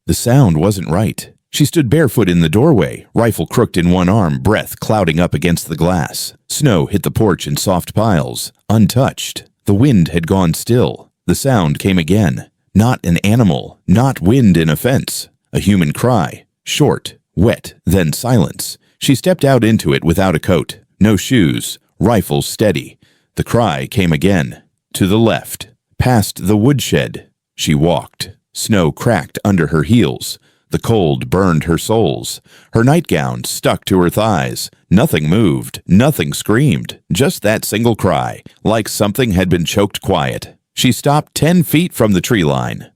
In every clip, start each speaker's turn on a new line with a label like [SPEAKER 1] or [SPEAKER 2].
[SPEAKER 1] The sound wasn't right. She stood barefoot in the doorway, rifle crooked in one arm, breath clouding up against the glass. Snow hit the porch in soft piles, untouched. The wind had gone still. The sound came again. Not an animal, not wind in a fence. A human cry, short, wet, then silence. She stepped out into it without a coat, no shoes, rifle steady. The cry came again. To the left, past the woodshed. She walked. Snow cracked under her heels. The cold burned her soles. Her nightgown stuck to her thighs. Nothing moved, nothing screamed, just that single cry, like something had been choked quiet. She stopped 10 feet from the tree line.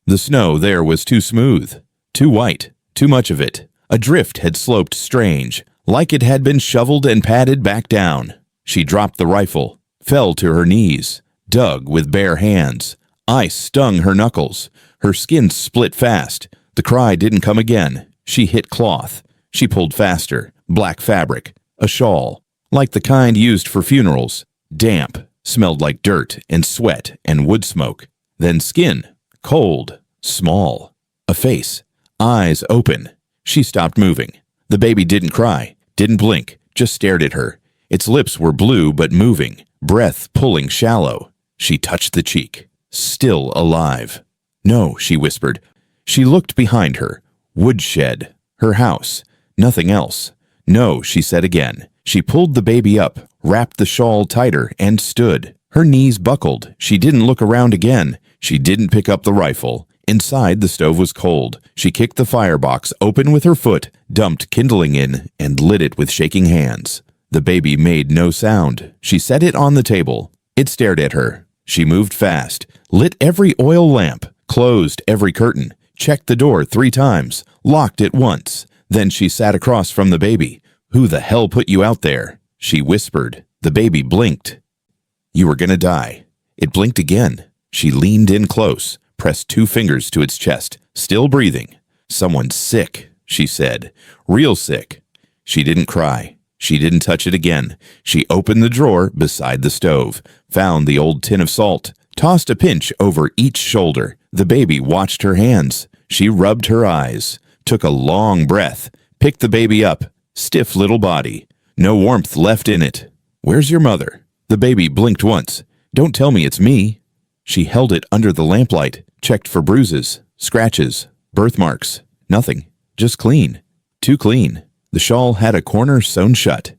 [SPEAKER 1] The snow there was too smooth, too white, too much of it. A drift had sloped strange, like it had been shoveled and patted back down. She dropped the rifle, fell to her knees, dug with bare hands. Ice stung her knuckles. Her skin split fast. The cry didn't come again. She hit cloth. She pulled faster. Black fabric. A shawl. Like the kind used for funerals. Damp. Smelled like dirt and sweat and wood smoke. Then skin. Cold. Small. A face. Eyes open. She stopped moving. The baby didn't cry. Didn't blink. Just stared at her. Its lips were blue but moving. Breath pulling shallow. She touched the cheek. Still alive. No, she whispered. She looked behind her. Woodshed. Her house. Nothing else. No, she said again. She pulled the baby up, wrapped the shawl tighter, and stood. Her knees buckled. She didn't look around again. She didn't pick up the rifle. Inside, the stove was cold. She kicked the firebox open with her foot, dumped kindling in, and lit it with shaking hands. The baby made no sound. She set it on the table. It stared at her. She moved fast, lit every oil lamp, closed every curtain, checked the door 3 times, locked it once. Then she sat across from the baby. "Who the hell put you out there?" she whispered. The baby blinked. "You were gonna die." It blinked again. She leaned in close, pressed 2 fingers to its chest, still breathing. "Someone's sick," she said. "Real sick." She didn't cry. She didn't touch it again. She opened the drawer beside the stove, found the old tin of salt, tossed a pinch over each shoulder. The baby watched her hands. She rubbed her eyes, took a long breath, picked the baby up. Stiff little body. No warmth left in it. "Where's your mother?" The baby blinked once. "Don't tell me it's me." She held it under the lamplight, checked for bruises, scratches, birthmarks. Nothing. Just clean. Too clean. The shawl had a corner sewn shut.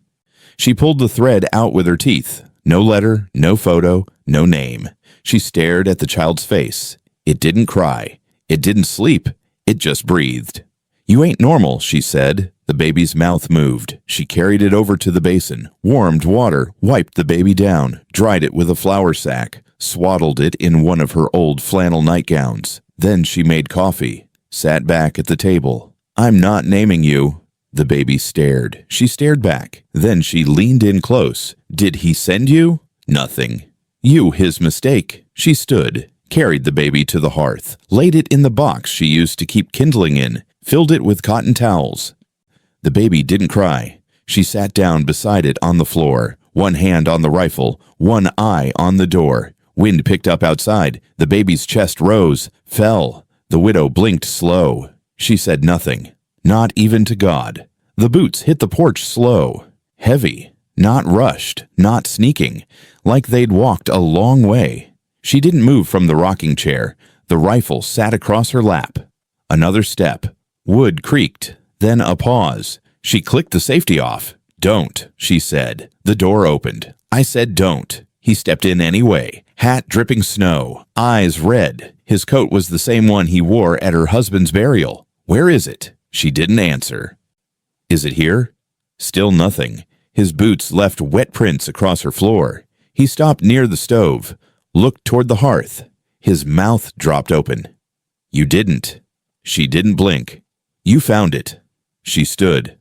[SPEAKER 1] She pulled the thread out with her teeth. No letter, no photo, no name. She stared at the child's face. It didn't cry. It didn't sleep. It just breathed. "You ain't normal," she said. The baby's mouth moved. She carried it over to the basin, warmed water, wiped the baby down, dried it with a flour sack, swaddled it in one of her old flannel nightgowns. Then she made coffee, sat back at the table. "I'm not naming you." The baby stared. She stared back. Then she leaned in close. "Did he send you?" "Nothing." "You his mistake." She stood, carried the baby to the hearth, laid it in the box she used to keep kindling in, filled it with cotton towels. The baby didn't cry. She sat down beside it on the floor, one hand on the rifle, one eye on the door. Wind picked up outside. The baby's chest rose, fell. The widow blinked slow. She said nothing, not even to God. The boots hit the porch slow, heavy, not rushed, not sneaking, like they'd walked a long way. She didn't move from the rocking chair. The rifle sat across her lap. Another step. Wood creaked. Then a pause. She clicked the safety off. "Don't," she said. The door opened. "I said don't." He stepped in anyway, hat dripping snow, eyes red. His coat was the same one he wore at her husband's burial. "Where is it?" She didn't answer. "Is it here?" Still nothing. His boots left wet prints across her floor. He stopped near the stove, looked toward the hearth. His mouth dropped open. "You didn't." She didn't blink. "You found it." She stood.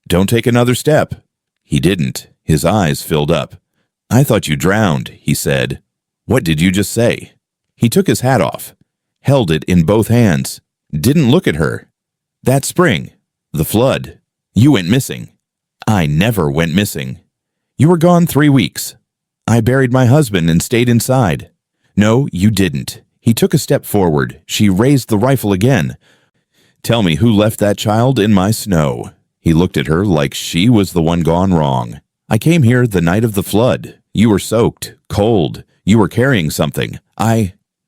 [SPEAKER 1] "Don't take another step." He didn't. His eyes filled up. "I thought you drowned," he said. "What did you just say?" He took his hat off, held it in both hands, didn't look at her. "That spring, the flood, you went missing." "I never went missing." "You were gone 3 weeks." "I buried my husband and stayed inside." "No, you didn't." He took a step forward. She raised the rifle again. Tell me who left that child in my snow." He looked at her like she was the one gone wrong. "I came here the night of the flood. You were soaked, cold. You were carrying something.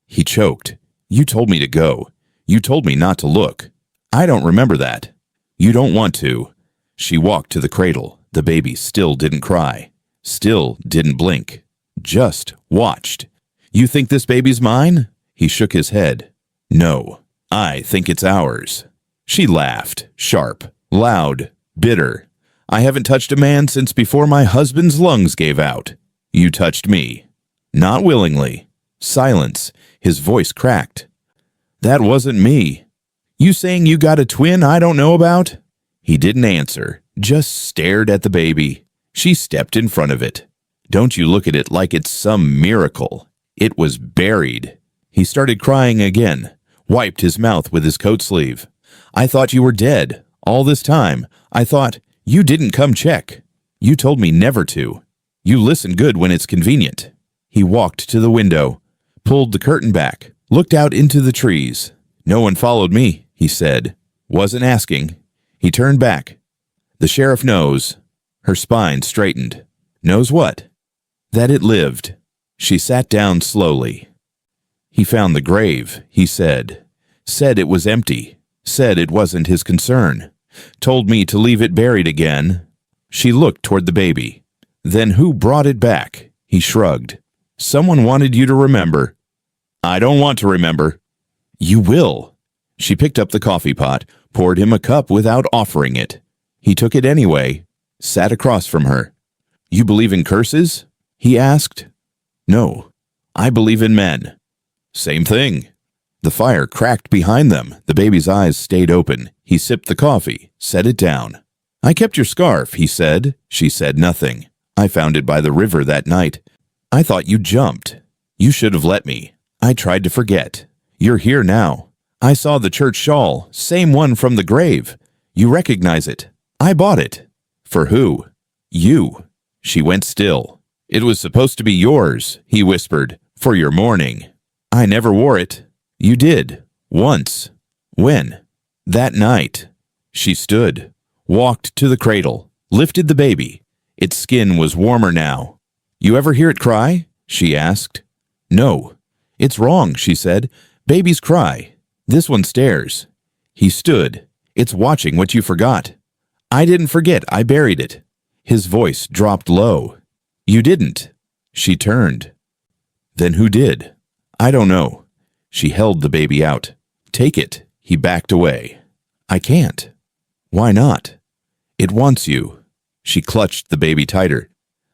[SPEAKER 1] He choked. "You told me to go. You told me not to look." "I don't remember that." "You don't want to." She walked to the cradle. The baby still didn't cry. Still didn't blink. Just watched. "You think this baby's mine?" He shook his head. "No, I think it's ours." She laughed, sharp, loud, bitter. "I haven't touched a man since before my husband's lungs gave out. You touched me." "Not willingly." Silence. His voice cracked. "That wasn't me." "You saying you got a twin I don't know about?" He didn't answer, just stared at the baby. She stepped in front of it. "Don't you look at it like it's some miracle. It was buried." He started crying again, wiped his mouth with his coat sleeve. "I thought you were dead. All this time. I thought you didn't come check. You told me never to. You listen good when it's convenient." He walked to the window, pulled the curtain back, looked out into the trees. "No one followed me," he said. "Wasn't asking." He turned back. "The sheriff knows." Her spine straightened. "Knows what?" "That it lived." She sat down slowly. "He found the grave," he said. "Said it was empty. Said it wasn't his concern. Told me to leave it buried again." She looked toward the baby. "Then who brought it back?" He shrugged. "Someone wanted you to remember." "I don't want to remember." "You will." She picked up the coffee pot, poured him a cup without offering it. He took it anyway, sat across from her. "You believe in curses?" he asked. "No, I believe in men." "Same thing." The fire cracked behind them. The baby's eyes stayed open. He sipped the coffee, set it down. "I kept your scarf," he said. She said nothing. "I found it by the river that night. I thought you jumped. You should have let me. I tried to forget. You're here now. I saw the church shawl, same one from the grave. You recognize it. I bought it." "For who?" "You." She went still. "It was supposed to be yours," he whispered, "for your mourning." "I never wore it." "You did. Once." "When?" "That night." She stood, walked to the cradle, lifted the baby. Its skin was warmer now. "You ever hear it cry?" she asked. "No." "It's wrong," she said. "Babies cry. This one stares." He stood. "It's watching what you forgot." "I didn't forget. I buried it." His voice dropped low. "You didn't." She turned. "Then who did?" "I don't know." She held the baby out. "Take it." He backed away. "I can't." "Why not?" "It wants you." She clutched the baby tighter.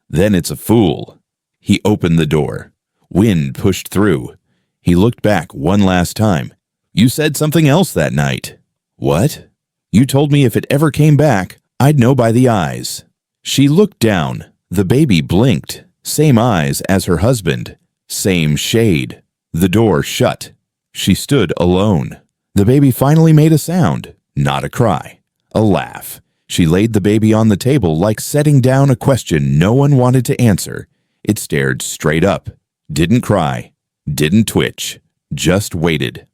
[SPEAKER 1] "Then it's a fool." He opened the door. Wind pushed through. He looked back one last time. "You said something else that night." "What?" "You told me if it ever came back, I'd know by the eyes." She looked down. The baby blinked. Same eyes as her husband. Same shade. The door shut. She stood alone. The baby finally made a sound. Not a cry. A laugh. She laid the baby on the table like setting down a question no one wanted to answer. It stared straight up. Didn't cry. Didn't twitch. Just waited.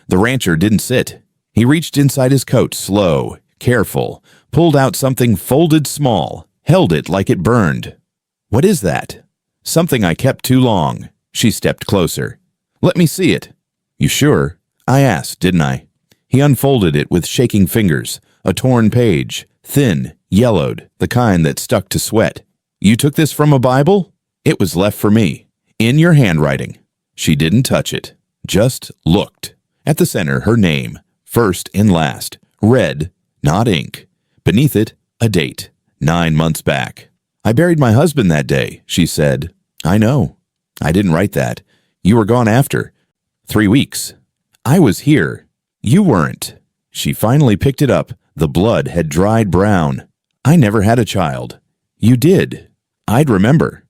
[SPEAKER 1] The rancher didn't sit. He reached inside his coat, slow, careful, pulled out something folded small, held it like it burned. "What is that?" "Something I kept too long." She stepped closer. "Let me see it." "You sure?" "I asked, didn't I?" He unfolded it with shaking fingers. A torn page, thin, yellowed, the kind that stuck to sweat. "You took this from a Bible?" "It was left for me. In your handwriting." She didn't touch it. Just looked. At the center, her name, first and last, red, not ink. Beneath it, a date, 9 months back. "I buried my husband that day," she said. "I know. I didn't write that. You were gone after. 3 weeks. I was here. You weren't." She finally picked it up. The blood had dried brown. "I never had a child." "You did. I'd remember."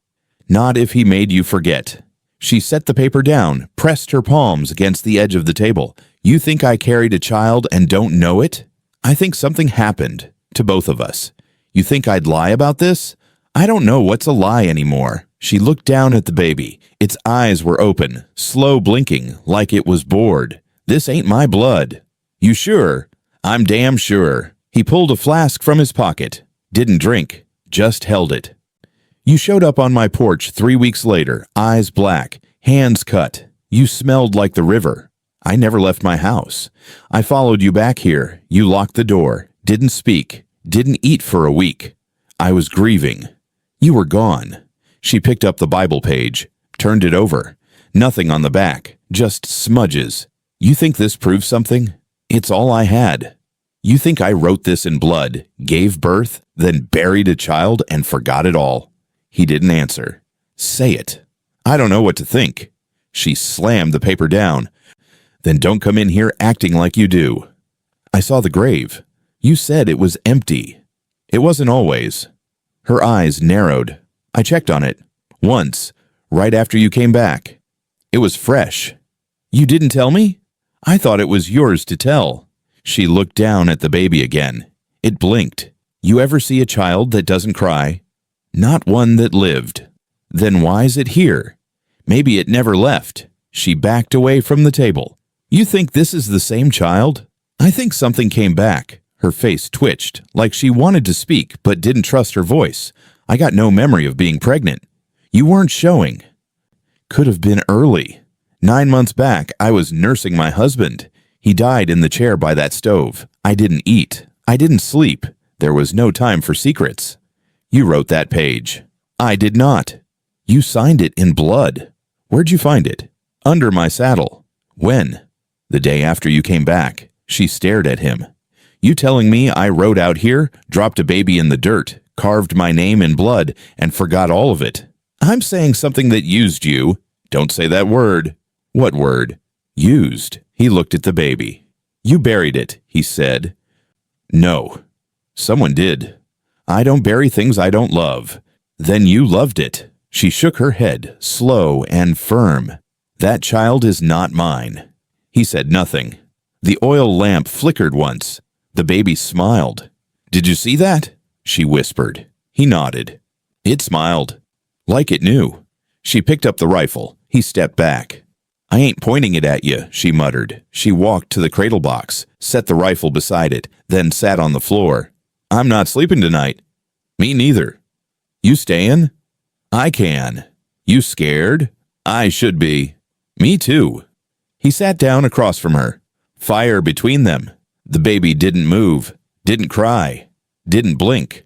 [SPEAKER 1] "Not if he made you forget." She set the paper down, pressed her palms against the edge of the table. "You think I carried a child and don't know it? I think something happened to both of us. You think I'd lie about this? I don't know what's a lie anymore." She looked down at the baby. Its eyes were open, slow blinking, like it was bored. "This ain't my blood." "You sure?" I'm damn sure. He pulled a flask from his pocket. Didn't drink, just held it. You showed up on my porch 3 weeks later, eyes black, hands cut. You smelled like the river. I never left my house. I followed you back here. You locked the door, didn't speak, didn't eat for a week. I was grieving. You were gone. She picked up the Bible page, turned it over. Nothing on the back, just smudges. You think this proves something? It's all I had. You think I wrote this in blood, gave birth, then buried a child and forgot it all? He didn't answer. Say it. I don't know what to think. She slammed the paper down. Then don't come in here acting like you do. I saw the grave. You said it was empty. It wasn't always. Her eyes narrowed. I checked on it. Once, right after you came back. It was fresh. You didn't tell me? I thought it was yours to tell. She looked down at the baby again. It blinked. You ever see a child that doesn't cry? Not one that lived. Then why's it here? Maybe it never left. She backed away from the table. You think this is the same child? I think something came back. Her face twitched, like she wanted to speak but didn't trust her voice. I got no memory of being pregnant. You weren't showing. Could have been early. 9 months back, I was nursing my husband. He died in the chair by that stove. I didn't eat. I didn't sleep. There was no time for secrets. You wrote that page. I did not. You signed it in blood. Where'd you find it? Under my saddle. When? The day after you came back. She stared at him. You telling me I rode out here, dropped a baby in the dirt, carved my name in blood, and forgot all of it? I'm saying something that used you. Don't say that word. What word? Used. He looked at the baby. You buried it, he said. No. Someone did. I don't bury things I don't love. Then you loved it. She shook her head, slow and firm. That child is not mine. He said nothing. The oil lamp flickered once. The baby smiled. Did you see that? She whispered. He nodded. It smiled. Like it knew. She picked up the rifle. He stepped back. I ain't pointing it at you, she muttered. She walked to the cradle box, set the rifle beside it, then sat on the floor. I'm not sleeping tonight. Me neither. You stayin'? I can. You scared? I should be. Me too. He sat down across from her. Fire between them. The baby didn't move, didn't cry, didn't blink.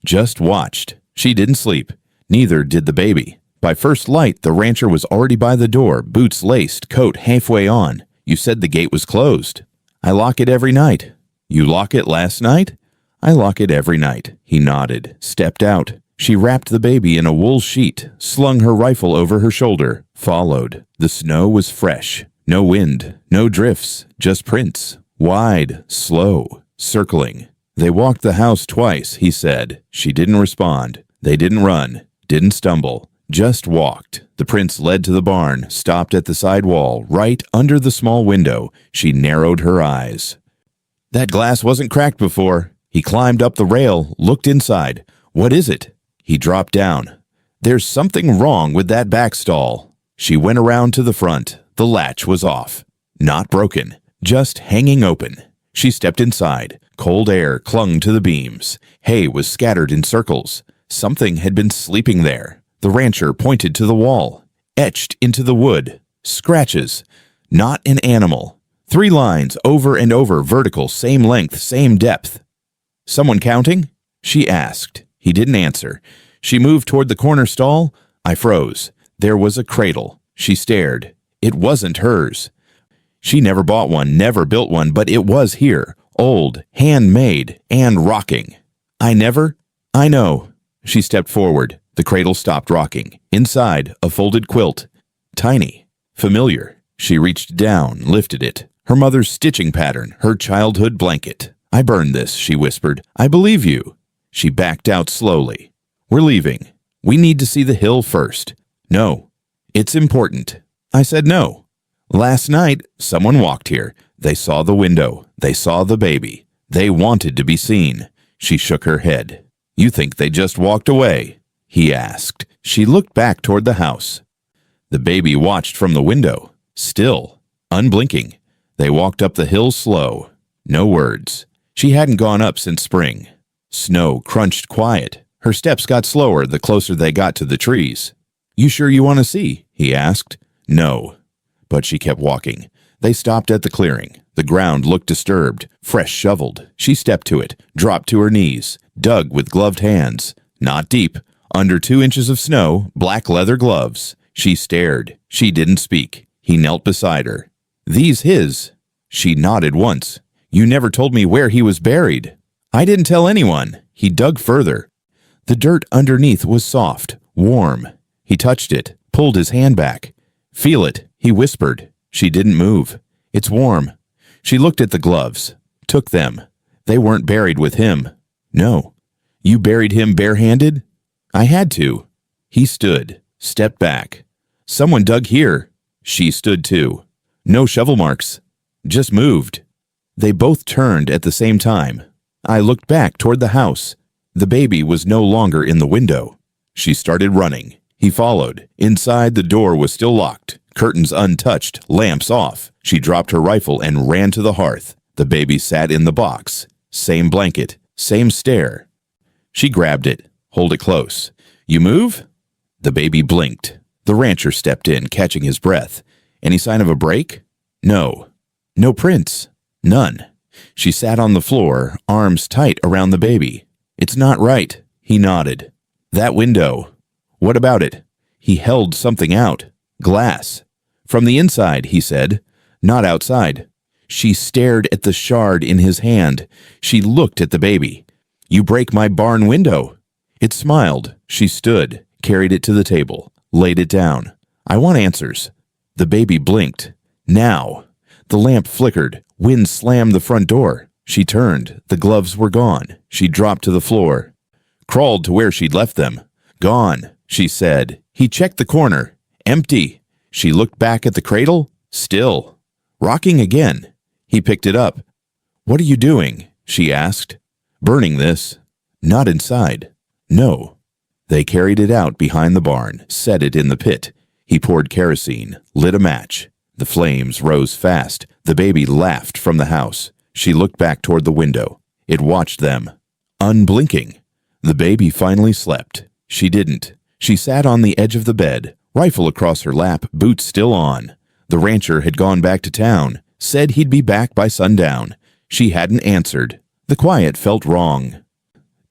[SPEAKER 1] Just watched. She didn't sleep. Neither did the baby. By first light, the rancher was already by the door, boots laced, coat halfway on. You said the gate was closed. I lock it every night. You lock it last night? I lock it every night. He nodded, stepped out. She wrapped the baby in a wool sheet, slung her rifle over her shoulder, followed. The snow was fresh. No wind, no drifts, just prints. Wide, slow, circling. They walked the house twice, he said. She didn't respond. They didn't run, didn't stumble, just walked. The prints led to the barn, stopped at the side wall, right under the small window. She narrowed her eyes. That glass wasn't cracked before. He climbed up the rail, looked inside. What is it? He dropped down. There's something wrong with that back stall. She went around to the front. The latch was off. Not broken, just hanging open. She stepped inside. Cold air clung to the beams. Hay was scattered in circles. Something had been sleeping there. The rancher pointed to the wall. Etched into the wood. Scratches. Not an animal. 3 lines over and over, vertical, same length, same depth. Someone counting? She asked. He didn't answer. She moved toward the corner stall. I froze. There was a cradle. She stared. It wasn't hers. She never bought one, never built one, but it was here. Old, handmade, and rocking. I know. She stepped forward. The cradle stopped rocking. Inside, a folded quilt. Tiny. Familiar. She reached down, lifted it. Her mother's stitching pattern, her childhood blanket. I burned this, she whispered. I believe you. She backed out slowly. We're leaving. We need to see the hill first. No. It's important. I said no. Last night, someone walked here. They saw the window. They saw the baby. They wanted to be seen. She shook her head. You think they just walked away? He asked. She looked back toward the house. The baby watched from the window, still, unblinking. They walked up the hill slow. No words. She hadn't gone up since spring. Snow crunched quiet. Her steps got slower the closer they got to the trees. "You sure you want to see?" he asked. "No." But she kept walking. They stopped at the clearing. The ground looked disturbed, fresh shoveled. She stepped to it, dropped to her knees, dug with gloved hands. Not deep. Under 2 inches of snow, black leather gloves. She stared. She didn't speak. He knelt beside her. "These his?" She nodded once. "You never told me where he was buried." "I didn't tell anyone." He dug further. The dirt underneath was soft, warm. He touched it, pulled his hand back. "Feel it," he whispered. She didn't move. "It's warm." She looked at the gloves, took them. They weren't buried with him. "No." "You buried him barehanded?" "I had to." He stood, stepped back. "Someone dug here." She stood too. "No shovel marks. Just moved." They both turned at the same time. I looked back toward the house. The baby was no longer in the window. She started running. He followed. Inside, the door was still locked, curtains untouched, lamps off. She dropped her rifle and ran to the hearth. The baby sat in the box. Same blanket, same stare. She grabbed it. "Hold it close." "You move?" The baby blinked. The rancher stepped in, catching his breath. "Any sign of a break?" "No." "No prints?" "None." She sat on the floor, arms tight around the baby. "It's not right." He nodded. "That window." "What about it?" He held something out. "Glass." "From the inside," he said. "Not outside." She stared at the shard in his hand. She looked at the baby. "You break my barn window." It smiled. She stood, carried it to the table, laid it down. "I want answers." The baby blinked. "Now." The lamp flickered. Wind slammed the front door. She turned. The gloves were gone. She dropped to the floor. Crawled to where she'd left them. "Gone," she said. He checked the corner. "Empty." She looked back at the cradle. Still. Rocking again. He picked it up. "What are you doing?" she asked. "Burning this." "Not inside." "No." They carried it out behind the barn, set it in the pit. He poured kerosene, lit a match. The flames rose fast. The baby laughed from the house. She looked back toward the window. It watched them, unblinking. The baby finally slept. She didn't. She sat on the edge of the bed, rifle across her lap, boots still on. The rancher had gone back to town, said he'd be back by sundown. She hadn't answered. The quiet felt wrong.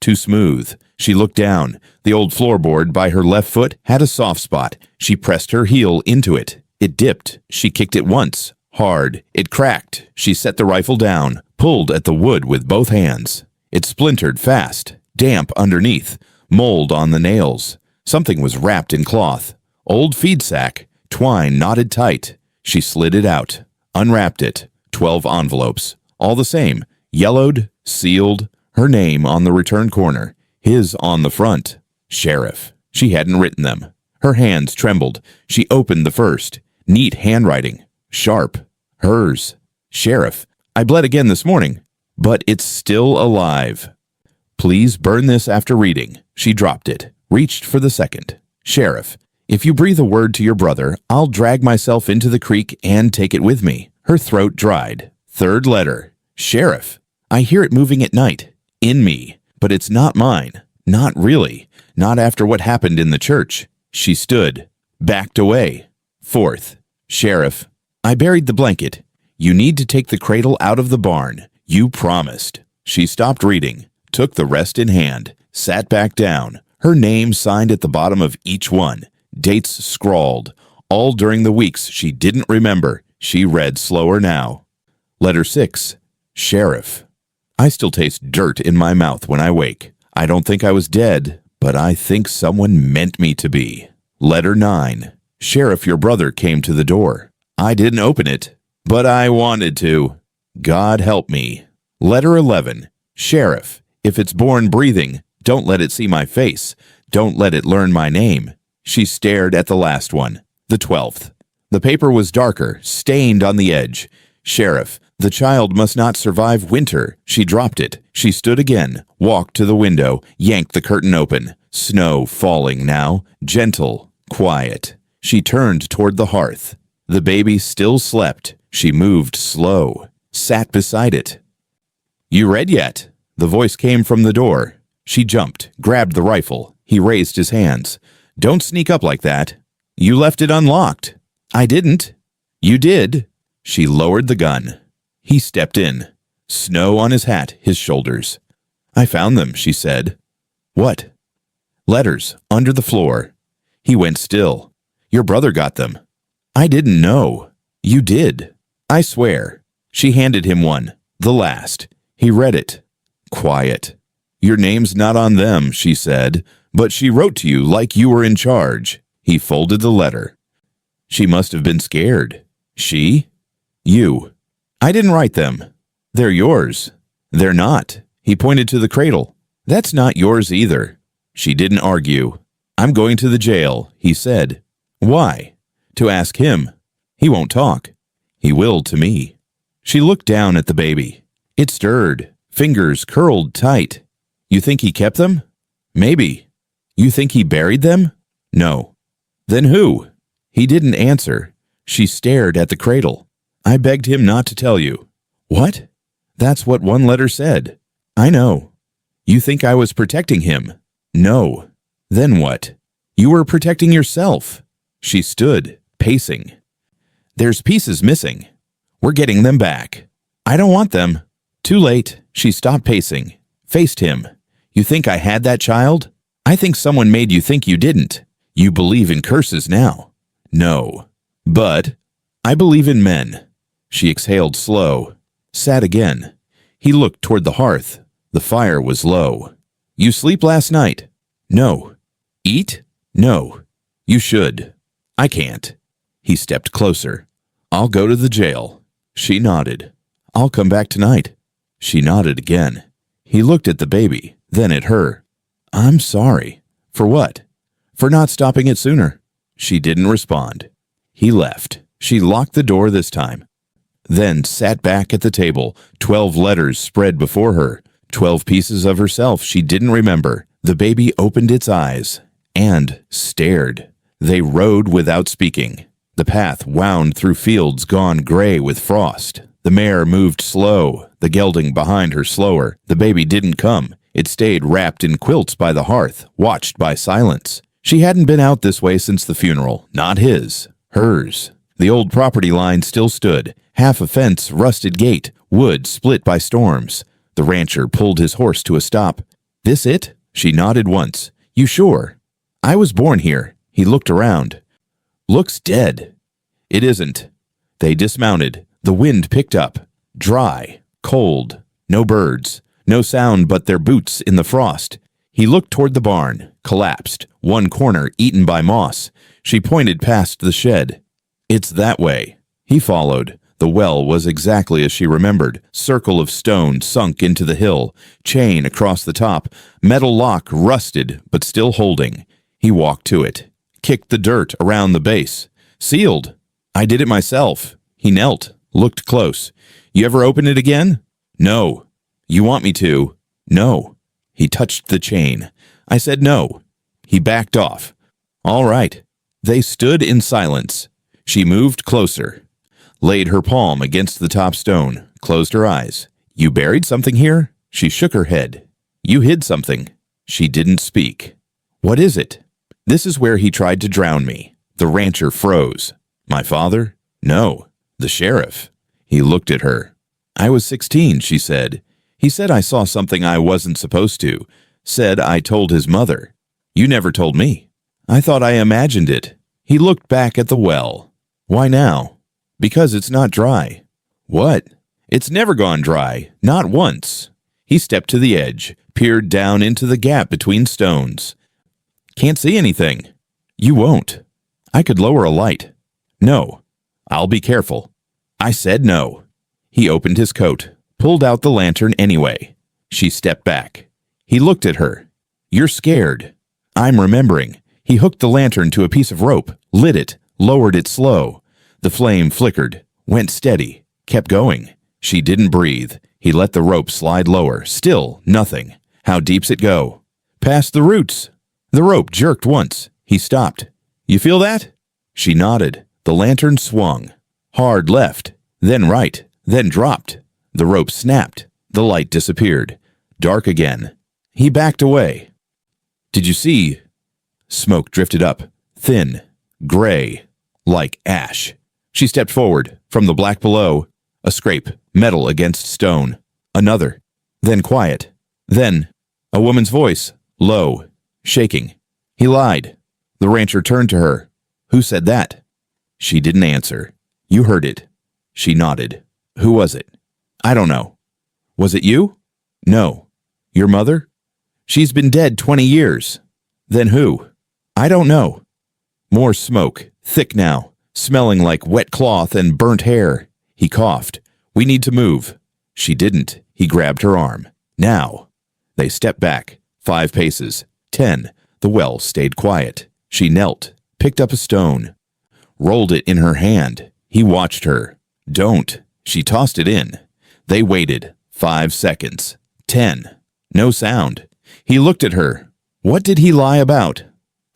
[SPEAKER 1] Too smooth. She looked down. The old floorboard by her left foot had a soft spot. She pressed her heel into it. It dipped. She kicked it once. Hard. It cracked. She set the rifle down, pulled at the wood with both hands. It splintered fast. Damp underneath. Mold on the nails. Something was wrapped in cloth. Old feed sack. Twine knotted tight. She slid it out. Unwrapped it. 12 envelopes. All the same. Yellowed. Sealed. Her name on the return corner. His on the front. Sheriff. She hadn't written them. Her hands trembled. She opened the first. Neat handwriting. Sharp. Hers. Sheriff. "I bled again this morning, but it's still alive. Please burn this after reading." She dropped it. Reached for the second. Sheriff. "If you breathe a word to your brother, I'll drag myself into the creek and take it with me." Her throat dried. Third letter. Sheriff. "I hear it moving at night. In me. But it's not mine. Not really. Not after what happened in the church." She stood. Backed away. Fourth. Sheriff. "I buried the blanket. You need to take the cradle out of the barn. You promised." She stopped reading. Took the rest in hand. Sat back down. Her name signed at the bottom of each one. Dates scrawled. All during the weeks she didn't remember. She read slower now. Letter 6. Sheriff. "I still taste dirt in my mouth when I wake. I don't think I was dead, but I think someone meant me to be." Letter 9. Sheriff, your brother came to the door. I didn't open it, but I wanted to. God help me. Letter 11. Sheriff, if it's born breathing, don't let it see my face. Don't let it learn my name. She stared at the last one, the 12th. The paper was darker, stained on the edge. Sheriff, the child must not survive winter. She dropped it. She stood again, walked to the window, yanked the curtain open. Snow falling now, gentle, quiet. She turned toward the hearth. The baby still slept. She moved slow, sat beside it. You read yet? The voice came from the door. She jumped, grabbed the rifle. He raised his hands. Don't sneak up like that. You left it unlocked. I didn't. You did. She lowered the gun. He stepped in. Snow on his hat, his shoulders. I found them, she said. What? Letters, under the floor. He went still. Your brother got them. I didn't know. You did. I swear. She handed him one, the last. He read it. Quiet. Your name's not on them, she said, but she wrote to you like you were in charge. He folded the letter. She must have been scared. She? You. I didn't write them. They're yours. They're not. He pointed to the cradle. That's not yours either. She didn't argue. I'm going to the jail, he said. Why? To ask him. He won't talk. He will to me. She looked down at the baby. It stirred, fingers curled tight. You think he kept them? Maybe. You think he buried them? No. Then who? He didn't answer. She stared at the cradle. I begged him not to tell you. What? That's what one letter said. I know. You think I was protecting him? No. Then what? You were protecting yourself. She stood, pacing. There's pieces missing. We're getting them back. I don't want them. Too late. She stopped pacing, faced him. You think I had that child? I think someone made you think you didn't. You believe in curses now. No. But I believe in men. She exhaled slow, sat again. He looked toward the hearth. The fire was low. You sleep last night? No. Eat? No. You should. I can't. He stepped closer. I'll go to the jail. She nodded. I'll come back tonight. She nodded again. He looked at the baby, then at her. I'm sorry. For what? For not stopping it sooner. She didn't respond. He left. She locked the door this time. Then sat back at the table, 12 letters spread before her, 12 pieces of herself she didn't remember. The baby opened its eyes and stared. They rode without speaking. The path wound through fields gone gray with frost. The mare moved slow, the gelding behind her slower. The baby didn't come. It stayed wrapped in quilts by the hearth, watched by silence. She hadn't been out this way since the funeral. Not his. Hers. The old property line still stood. Half a fence, rusted gate, wood split by storms. The rancher pulled his horse to a stop. This it? She nodded once. You sure? I was born here. He looked around. Looks dead. It isn't. They dismounted. The wind picked up. Dry. Cold. No birds. No sound but their boots in the frost. He looked toward the barn. Collapsed. One corner eaten by moss. She pointed past the shed. It's that way. He followed. The well was exactly as she remembered. Circle of stone sunk into the hill. Chain across the top. Metal lock rusted, but still holding. He walked to it. Kicked the dirt around the base. Sealed. I did it myself. He knelt. Looked close. You ever open it again? No. You want me to? No. He touched the chain. I said no. He backed off. All right. They stood in silence. She moved closer. Laid her palm against the top stone, closed her eyes. You buried something here? She shook her head. You hid something. She didn't speak. What is it? This is where he tried to drown me. The rancher froze. My father? No. The sheriff. He looked at her. I was 16, she said. He said I saw something I wasn't supposed to. Said I told his mother. You never told me. I thought I imagined it. He looked back at the well. Why now? Because it's not dry. What? It's never gone dry. Not once. He stepped to the edge, peered down into the gap between stones. Can't see anything. You won't. I could lower a light. No. I'll be careful. I said no. He opened his coat, pulled out the lantern anyway. She stepped back. He looked at her. You're scared. I'm remembering. He hooked the lantern to a piece of rope, lit it, lowered it slow. The flame flickered, went steady, kept going. She didn't breathe. He let the rope slide lower. Still nothing. How deep's it go? Past the roots. The rope jerked once. He stopped. You feel that? She nodded. The lantern swung. Hard left, then right, then dropped. The rope snapped. The light disappeared. Dark again. He backed away. "Did you see?" Smoke drifted up, thin, gray, like ash. She stepped forward. From the black below, a scrape, metal against stone. Another. Then quiet. Then a woman's voice, low, shaking. "He lied." The rancher turned to her. "Who said that?" She didn't answer. "You heard it." She nodded. "Who was it?" "I don't know." "Was it you?" "No." "Your mother?" "She's been dead 20 years." "Then who?" "I don't know." More smoke, thick now, smelling like wet cloth and burnt hair. He coughed. "We need to move." She didn't. He grabbed her arm. "Now." They stepped back. 5 paces. 10. The well stayed quiet. She knelt, picked up a stone, rolled it in her hand. He watched her. "Don't." She tossed it in. They waited. 5 seconds. 10. No sound. He looked at her. What did he lie about?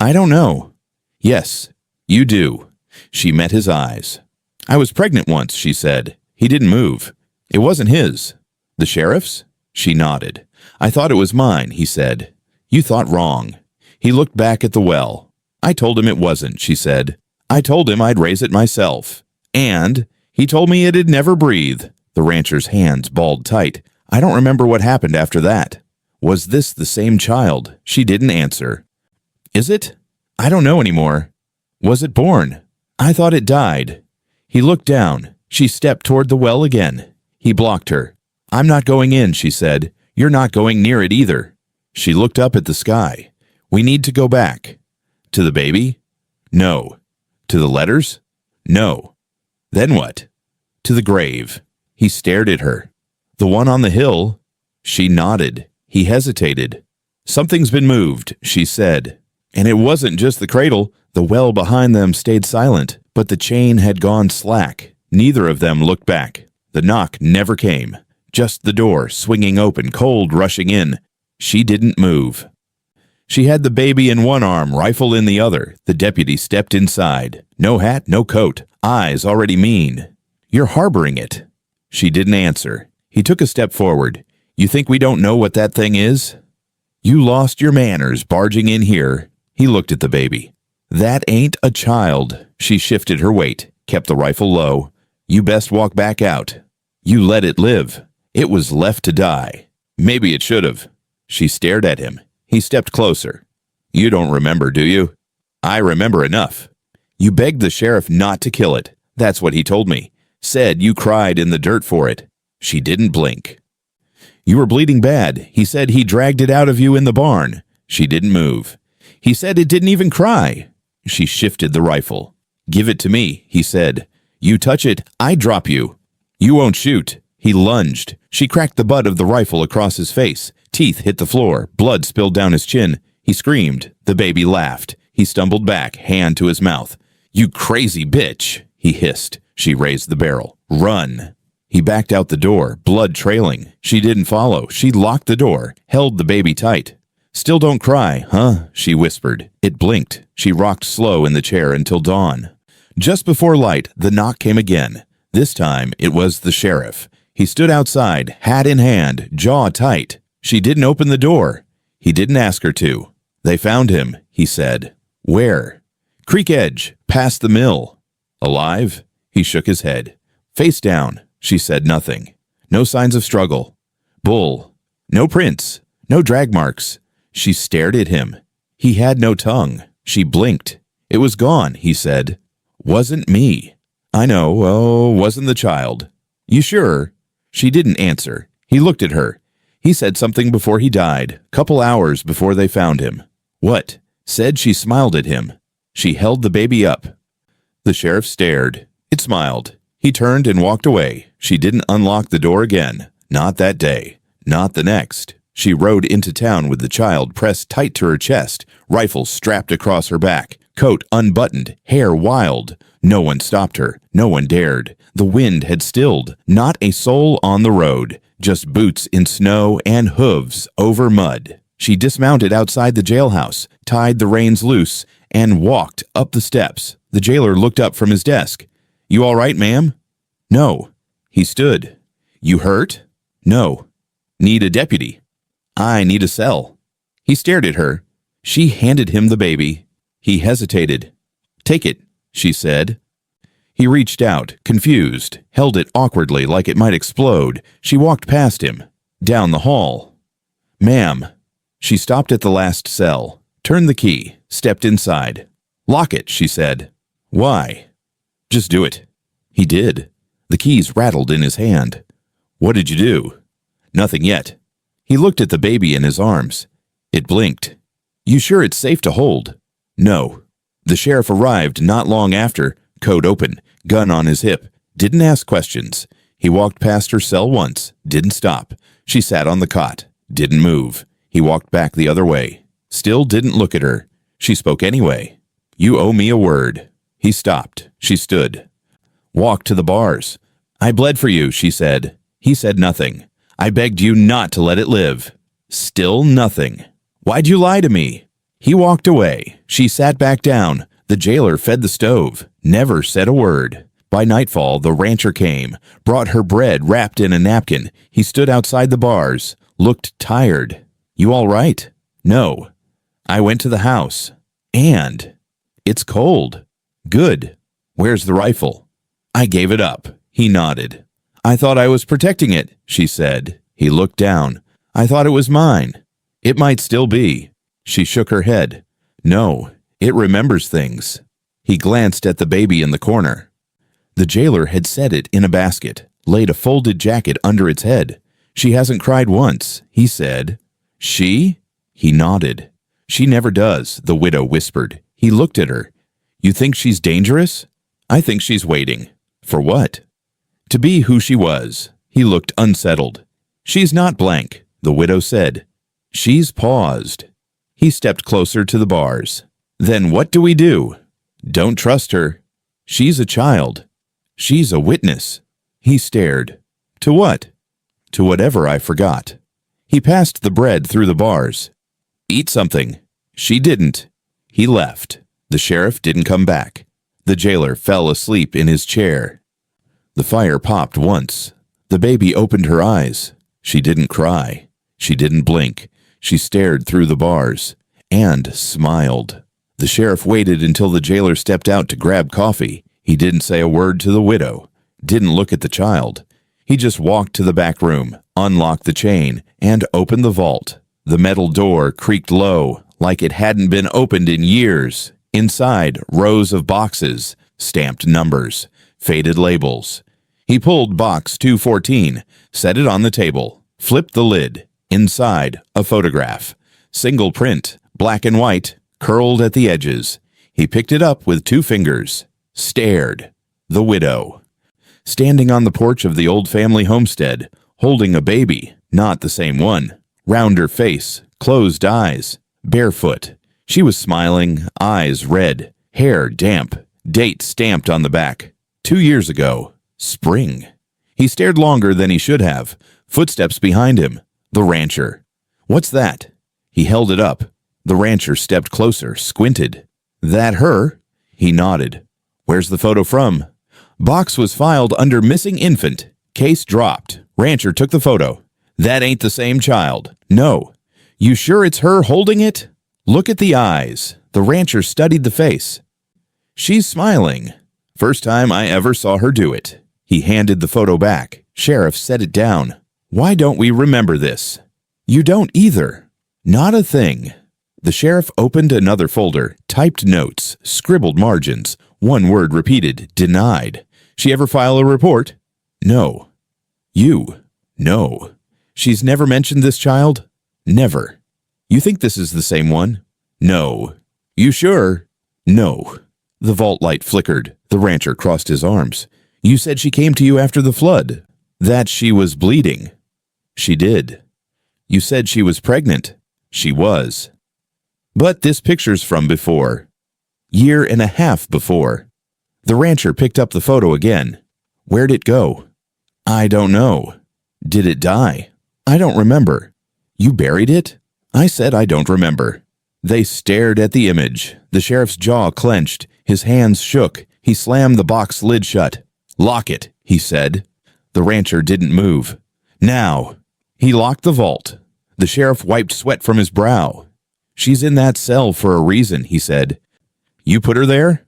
[SPEAKER 1] "I don't know." "Yes, you do." She met his eyes. "I was pregnant once," she said. He didn't move. "It wasn't his." "The sheriff's?" She nodded. "I thought it was mine," he said. "You thought wrong." He looked back at the well. "I told him it wasn't," she said. "I told him I'd raise it myself. And he told me it'd never breathe." The rancher's hands balled tight. "I don't remember what happened after that." Was this the same child? She didn't answer. "Is it?" "I don't know anymore." "Was it born?" "I thought it died." He looked down. She stepped toward the well again. He blocked her. "I'm not going in," she said. "You're not going near it either." She looked up at the sky. "We need to go back." "To the baby?" "No." "To the letters?" "No." "Then what?" "To the grave." He stared at her. "The one on the hill?" She nodded. He hesitated. "Something's been moved," she said. And it wasn't just the cradle. The well behind them stayed silent, but the chain had gone slack. Neither of them looked back. The knock never came. Just the door swinging open, cold rushing in. She didn't move. She had the baby in one arm, rifle in the other. The deputy stepped inside. No hat, no coat. Eyes already mean. "You're harboring it." She didn't answer. He took a step forward. "You think we don't know what that thing is?" "You lost your manners barging in here." He looked at the baby. "That ain't a child." She shifted her weight, kept the rifle low. "You best walk back out." "You let it live." "It was left to die." "Maybe it should have." She stared at him. He stepped closer. "You don't remember, do you?" "I remember enough." "You begged the sheriff not to kill it. That's what he told me. Said you cried in the dirt for it." She didn't blink. "You were bleeding bad. He said he dragged it out of you in the barn." She didn't move. "He said it didn't even cry." She shifted the rifle. "Give it to me," he said. "You touch it, I drop you." "You won't shoot." He lunged. She cracked the butt of the rifle across his face. Teeth hit the floor. Blood spilled down his chin. He screamed. The baby laughed. He stumbled back, hand to his mouth. "You crazy bitch," he hissed. She raised the barrel. "Run." He backed out the door, blood trailing. She didn't follow. She locked the door, held the baby tight. "Still don't cry, huh?" she whispered. It blinked. She rocked slow in the chair until dawn. Just before light, the knock came again. This time, it was the sheriff. He stood outside, hat in hand, jaw tight. She didn't open the door. He didn't ask her to. "They found him," he said. "Where?" "Creek edge, past the mill." "Alive?" He shook his head. "Face down." She said nothing. "No signs of struggle." "Bull." "No prints. No drag marks." She stared at him. He had no tongue. She blinked. "It was gone," he said. "Wasn't me." "I know. Oh, wasn't the child." "You sure?" She didn't answer. He looked at her. "He said something before he died, couple hours before they found him." "What?" Said she smiled at him. She held the baby up. The sheriff stared. It smiled. He turned and walked away. She didn't unlock the door again. Not that day. Not the next. She rode into town with the child pressed tight to her chest, rifle strapped across her back, coat unbuttoned, hair wild. No one stopped her. No one dared. The wind had stilled. Not a soul on the road. Just boots in snow and hooves over mud. She dismounted outside the jailhouse, tied the reins loose, and walked up the steps. The jailer looked up from his desk. "You all right, ma'am?" "No." He stood. "You hurt?" "No." Need a deputy. I need a cell. He stared at her. She handed him the baby. He hesitated. Take it, she said. He reached out, confused, held it awkwardly like it might explode. She walked past him, down the hall. Ma'am. She stopped at the last cell, turned the key, stepped inside. Lock it, she said. Why? Just do it. He did. The keys rattled in his hand. What did you do? Nothing yet. He looked at the baby in his arms. It blinked. You sure it's safe to hold? No. The sheriff arrived not long after, coat open, gun on his hip. Didn't ask questions. He walked past her cell once, didn't stop. She sat on the cot, didn't move. He walked back the other way. Still didn't look at her. She spoke anyway. You owe me a word. He stopped. She stood. Walked to the bars. I bled for you, she said. He said nothing. I begged you not to let it live. Still nothing. Why'd you lie to me? He walked away. She sat back down. The jailer fed the stove. Never said a word. By nightfall, the rancher came, brought her bread wrapped in a napkin. He stood outside the bars, looked tired. You all right? No. I went to the house. And it's cold. Good. Where's the rifle? I gave it up. He nodded. I thought I was protecting it, she said. He looked down. I thought it was mine. It might still be. She shook her head. No, it remembers things. He glanced at the baby in the corner. The jailer had set it in a basket, laid a folded jacket under its head. She hasn't cried once, he said. She? He nodded. She never does, the widow whispered. He looked at her. You think she's dangerous? I think she's waiting. For what? To be who she was. He looked unsettled. She's not blank, the widow said. She's paused. He stepped closer to the bars. Then what do we do? Don't trust her. She's a child. She's a witness. He stared. To what? To whatever I forgot. He passed the bread through the bars. Eat something. She didn't. He left. The sheriff didn't come back. The jailer fell asleep in his chair. The fire popped once. The baby opened her eyes. She didn't cry. She didn't blink. She stared through the bars and smiled. The sheriff waited until the jailer stepped out to grab coffee. He didn't say a word to the widow, didn't look at the child. He just walked to the back room, unlocked the chain, and opened the vault. The metal door creaked low, like it hadn't been opened in years. Inside, rows of boxes, stamped numbers, faded labels. He pulled box 214, set it on the table, flipped the lid. Inside, a photograph. Single print, black and white, curled at the edges. He picked it up with 2 fingers. Stared. The widow. Standing on the porch of the old family homestead, holding a baby, not the same one. Rounder face, closed eyes, barefoot. She was smiling, eyes red, hair damp, date stamped on the back. 2 years ago. Spring. He stared longer than he should have. Footsteps behind him. The rancher. What's that? He held it up. The rancher stepped closer, squinted. That her? He nodded. Where's the photo from? Box was filed under missing infant. Case dropped. Rancher took the photo. That ain't the same child. No. You sure it's her holding it? Look at the eyes. The rancher studied the face. She's smiling. First time I ever saw her do it. He handed the photo back. Sheriff set it down. Why don't we remember this? You don't either. Not a thing. The sheriff opened another folder, typed notes, scribbled margins. One word repeated, denied. She ever file a report? No. You? No. She's never mentioned this child? Never. You think this is the same one? No. You sure? No. The vault light flickered. The rancher crossed his arms. You said she came to you after the flood. That she was bleeding. She did. You said she was pregnant. She was. But this picture's from before. 1.5 years before. The rancher picked up the photo again. Where'd it go? I don't know. Did it die? I don't remember. You buried it? I said I don't remember. They stared at the image. The sheriff's jaw clenched. His hands shook. He slammed the box lid shut. Lock it, he said. The rancher didn't move. Now. He locked the vault. The sheriff wiped sweat from his brow. "She's in that cell for a reason," he said. "You put her there?"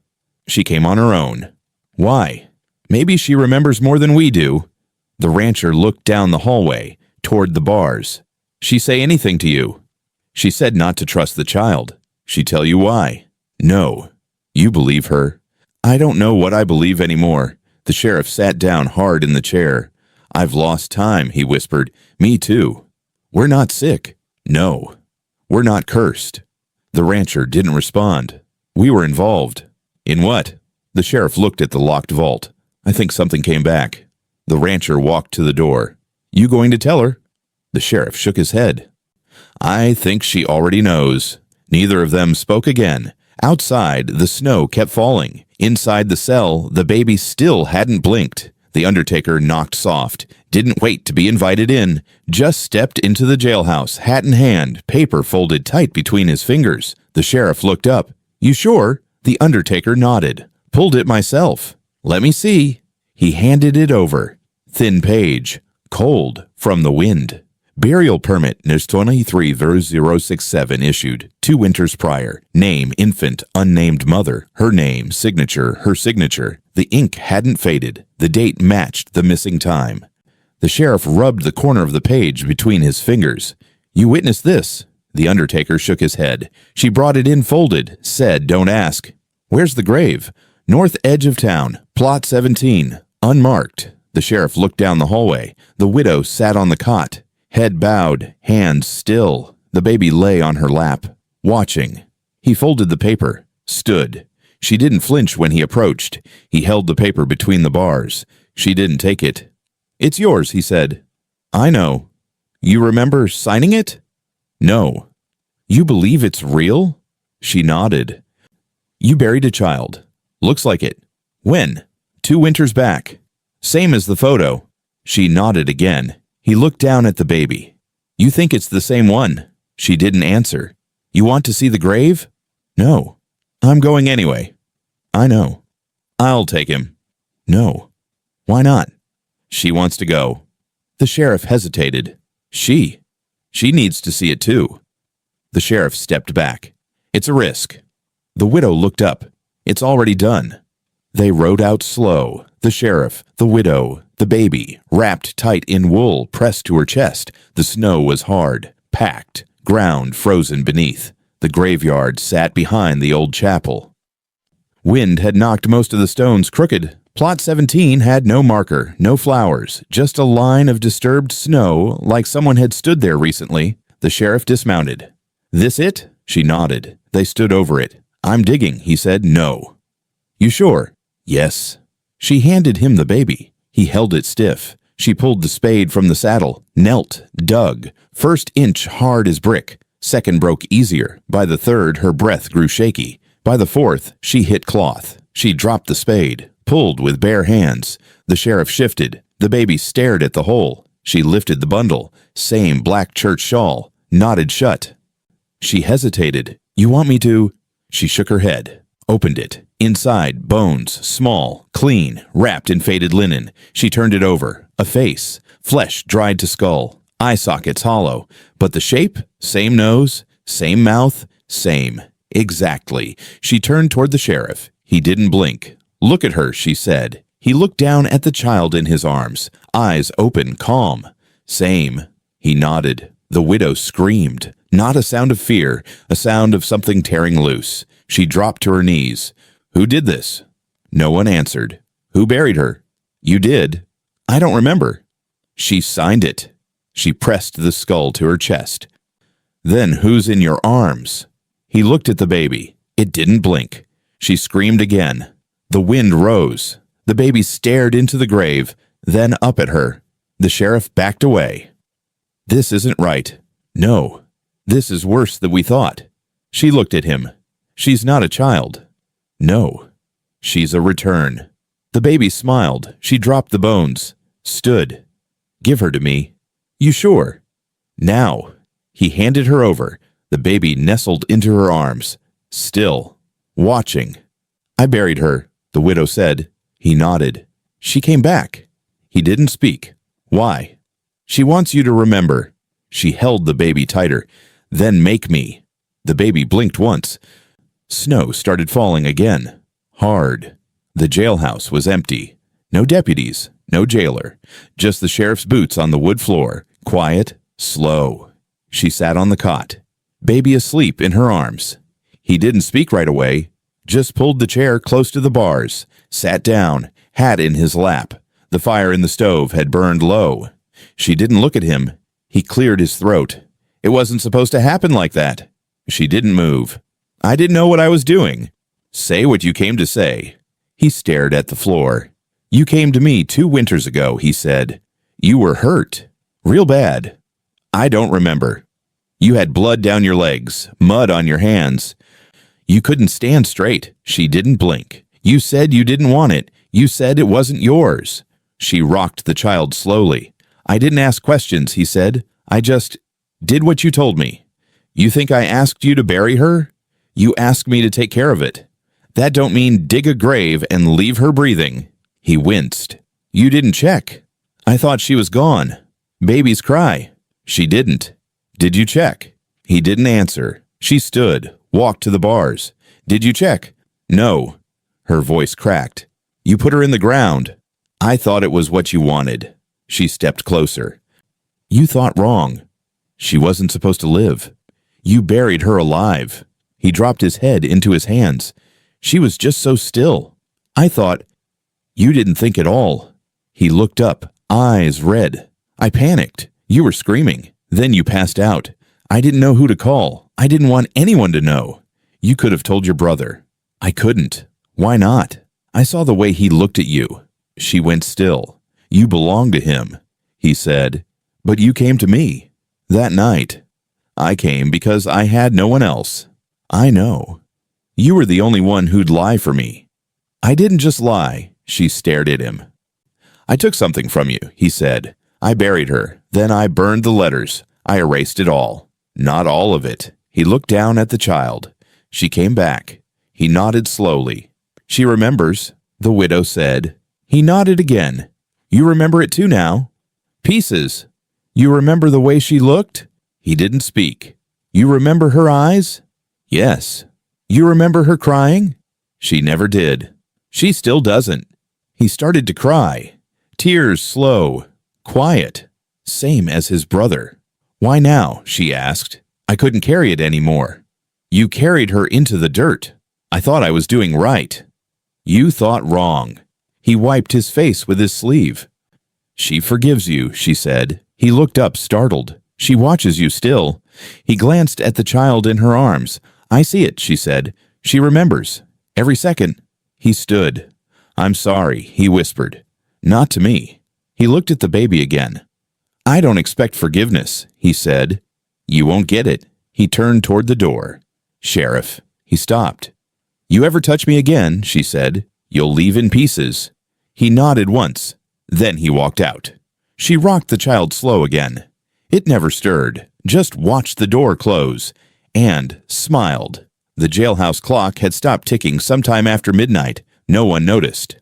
[SPEAKER 1] "She came on her own." "Why?" "Maybe she remembers more than we do." The rancher looked down the hallway, toward the bars. "She say anything to you?" "She said not to trust the child." "She tell you why?" "No." "You believe her?" "I don't know what I believe anymore." The sheriff sat down hard in the chair. "I've lost time," he whispered. "Me too." "We're not sick." "No." "We're not cursed." The rancher didn't respond. "We were involved." "In what?" The sheriff looked at the locked vault. "I think something came back." The rancher walked to the door. "You going to tell her?" The sheriff shook his head. "I think she already knows." Neither of them spoke again. Outside, the snow kept falling. Inside the cell, the baby still hadn't blinked. The undertaker knocked soft, didn't wait to be invited in, just stepped into the jailhouse, hat in hand, paper folded tight between his fingers. The sheriff looked up. "You sure?" The undertaker nodded. "Pulled it myself." "Let me see." He handed it over. Thin page. Cold from the wind. Burial permit NIS 23-067 issued 2 winters prior. Name infant, unnamed mother. Her name, signature, her signature. The ink hadn't faded. The date matched the missing time. The sheriff rubbed the corner of the page between his fingers. "You witnessed this." The undertaker shook his head. "She brought it in folded. Said, don't ask." "Where's the grave?" "North edge of town. Plot 17. Unmarked." The sheriff looked down the hallway. The widow sat on the cot. Head bowed, hands still. The baby lay on her lap, watching. He folded the paper, stood. She didn't flinch when he approached. He held the paper between the bars. She didn't take it. "It's yours," he said. "I know." "You remember signing it?" "No." "You believe it's real?" She nodded. "You buried a child." "Looks like it." "When?" "2 winters back." "Same as the photo." She nodded again. He looked down at the baby. "You think it's the same one?" She didn't answer. "You want to see the grave?" "No." "I'm going anyway." "I know." "I'll take him." "No." "Why not?" "She wants to go." The sheriff hesitated. She needs to see it too." The sheriff stepped back. "It's a risk." The widow looked up. "It's already done." They rode out slow. The sheriff, the widow, the baby, wrapped tight in wool pressed to her chest. The snow was hard, packed, ground frozen beneath. The graveyard sat behind the old chapel. Wind had knocked most of the stones crooked. Plot 17 had no marker, no flowers, just a line of disturbed snow like someone had stood there recently. The sheriff dismounted. "This it?" She nodded. They stood over it. "I'm digging," he said. "No." "You sure?" "Yes." She handed him the baby. He held it stiff. She pulled the spade from the saddle, knelt, dug. First inch hard as brick. Second broke easier. By the third, her breath grew shaky. By the fourth, she hit cloth. She dropped the spade, pulled with bare hands. The sheriff shifted. The baby stared at the hole. She lifted the bundle. Same black church shawl, knotted shut. She hesitated. "You want me to?" She shook her head. Opened it. Inside, bones, small, clean, wrapped in faded linen. She turned it over. A face, flesh dried to skull, eye sockets hollow. But the shape, same nose, same mouth, same. Exactly. She turned toward the sheriff. He didn't blink. "Look at her," she said. He looked down at the child in his arms, eyes open, calm. "Same." He nodded. The widow screamed. Not a sound of fear, a sound of something tearing loose. She dropped to her knees. "Who did this?" No one answered. "Who buried her?" "You did." "I don't remember." "She signed it." She pressed the skull to her chest. "Then who's in your arms?" He looked at the baby. It didn't blink. She screamed again. The wind rose. The baby stared into the grave, then up at her. The sheriff backed away. "This isn't right." "No. This is worse than we thought." She looked at him. "She's not a child." "No. She's a return." The baby smiled. She dropped the bones. Stood. "Give her to me." "You sure?" "Now." He handed her over. The baby nestled into her arms. Still. Watching. "I buried her," the widow said. He nodded. "She came back." He didn't speak. "Why?" She wants you to remember. She held the baby tighter. Then make me. The baby blinked once. Snow started falling again. Hard. The jailhouse was empty. No deputies, no jailer. Just the sheriff's boots on the wood floor. Quiet, slow. She sat on the cot. Baby asleep in her arms. He didn't speak right away. Just pulled the chair close to the bars. Sat down, hat in his lap. The fire in the stove had burned low. She didn't look at him. He cleared his throat. It wasn't supposed to happen like that. She didn't move. I didn't know what I was doing. Say what you came to say. He stared at the floor. You came to me 2 winters ago, he said. You were hurt. Real bad. I don't remember. You had blood down your legs, mud on your hands. You couldn't stand straight. She didn't blink. You said you didn't want it. You said it wasn't yours. She rocked the child slowly. I didn't ask questions, he said. I just did what you told me. You think I asked you to bury her? You asked me to take care of it. That don't mean dig a grave and leave her breathing. He winced. You didn't check. I thought she was gone. Babies cry. She didn't. Did you check? He didn't answer. She stood, walked to the bars. Did you check? No. Her voice cracked. You put her in the ground. I thought it was what you wanted. She stepped closer. You thought wrong. She wasn't supposed to live. You buried her alive. He dropped his head into his hands. She was just so still. I thought, you didn't think at all. He looked up, eyes red. I panicked. You were screaming. Then you passed out. I didn't know who to call. I didn't want anyone to know. You could have told your brother. I couldn't. Why not? I saw the way he looked at you. She went still. You belonged to him. He said, but you came to me. That night. I came because I had no one else. I know. You were the only one who'd lie for me. I didn't just lie. She stared at him. I took something from you, he said. I buried her. Then I burned the letters. I erased it all. Not all of it. He looked down at the child. She came back. He nodded slowly. She remembers, the widow said. He nodded again. You remember it too now. Pieces. You remember the way she looked? He didn't speak. You remember her eyes? Yes. You remember her crying? She never did. She still doesn't. He started to cry. Tears slow, quiet, same as his brother. Why now? She asked. I couldn't carry it anymore. You carried her into the dirt. I thought I was doing right. You thought wrong. He wiped his face with his sleeve. She forgives you, she said. He looked up, startled. She watches you still. He glanced at the child in her arms. I see it, she said. She remembers. Every second. He stood. I'm sorry, he whispered. Not to me. He looked at the baby again. I don't expect forgiveness, he said. You won't get it. He turned toward the door. Sheriff. He stopped. You ever touch me again, she said, you'll leave in pieces. He nodded once. Then he walked out. She rocked the child slow again. It never stirred, just watched the door close, and smiled. The jailhouse clock had stopped ticking sometime after midnight. No one noticed.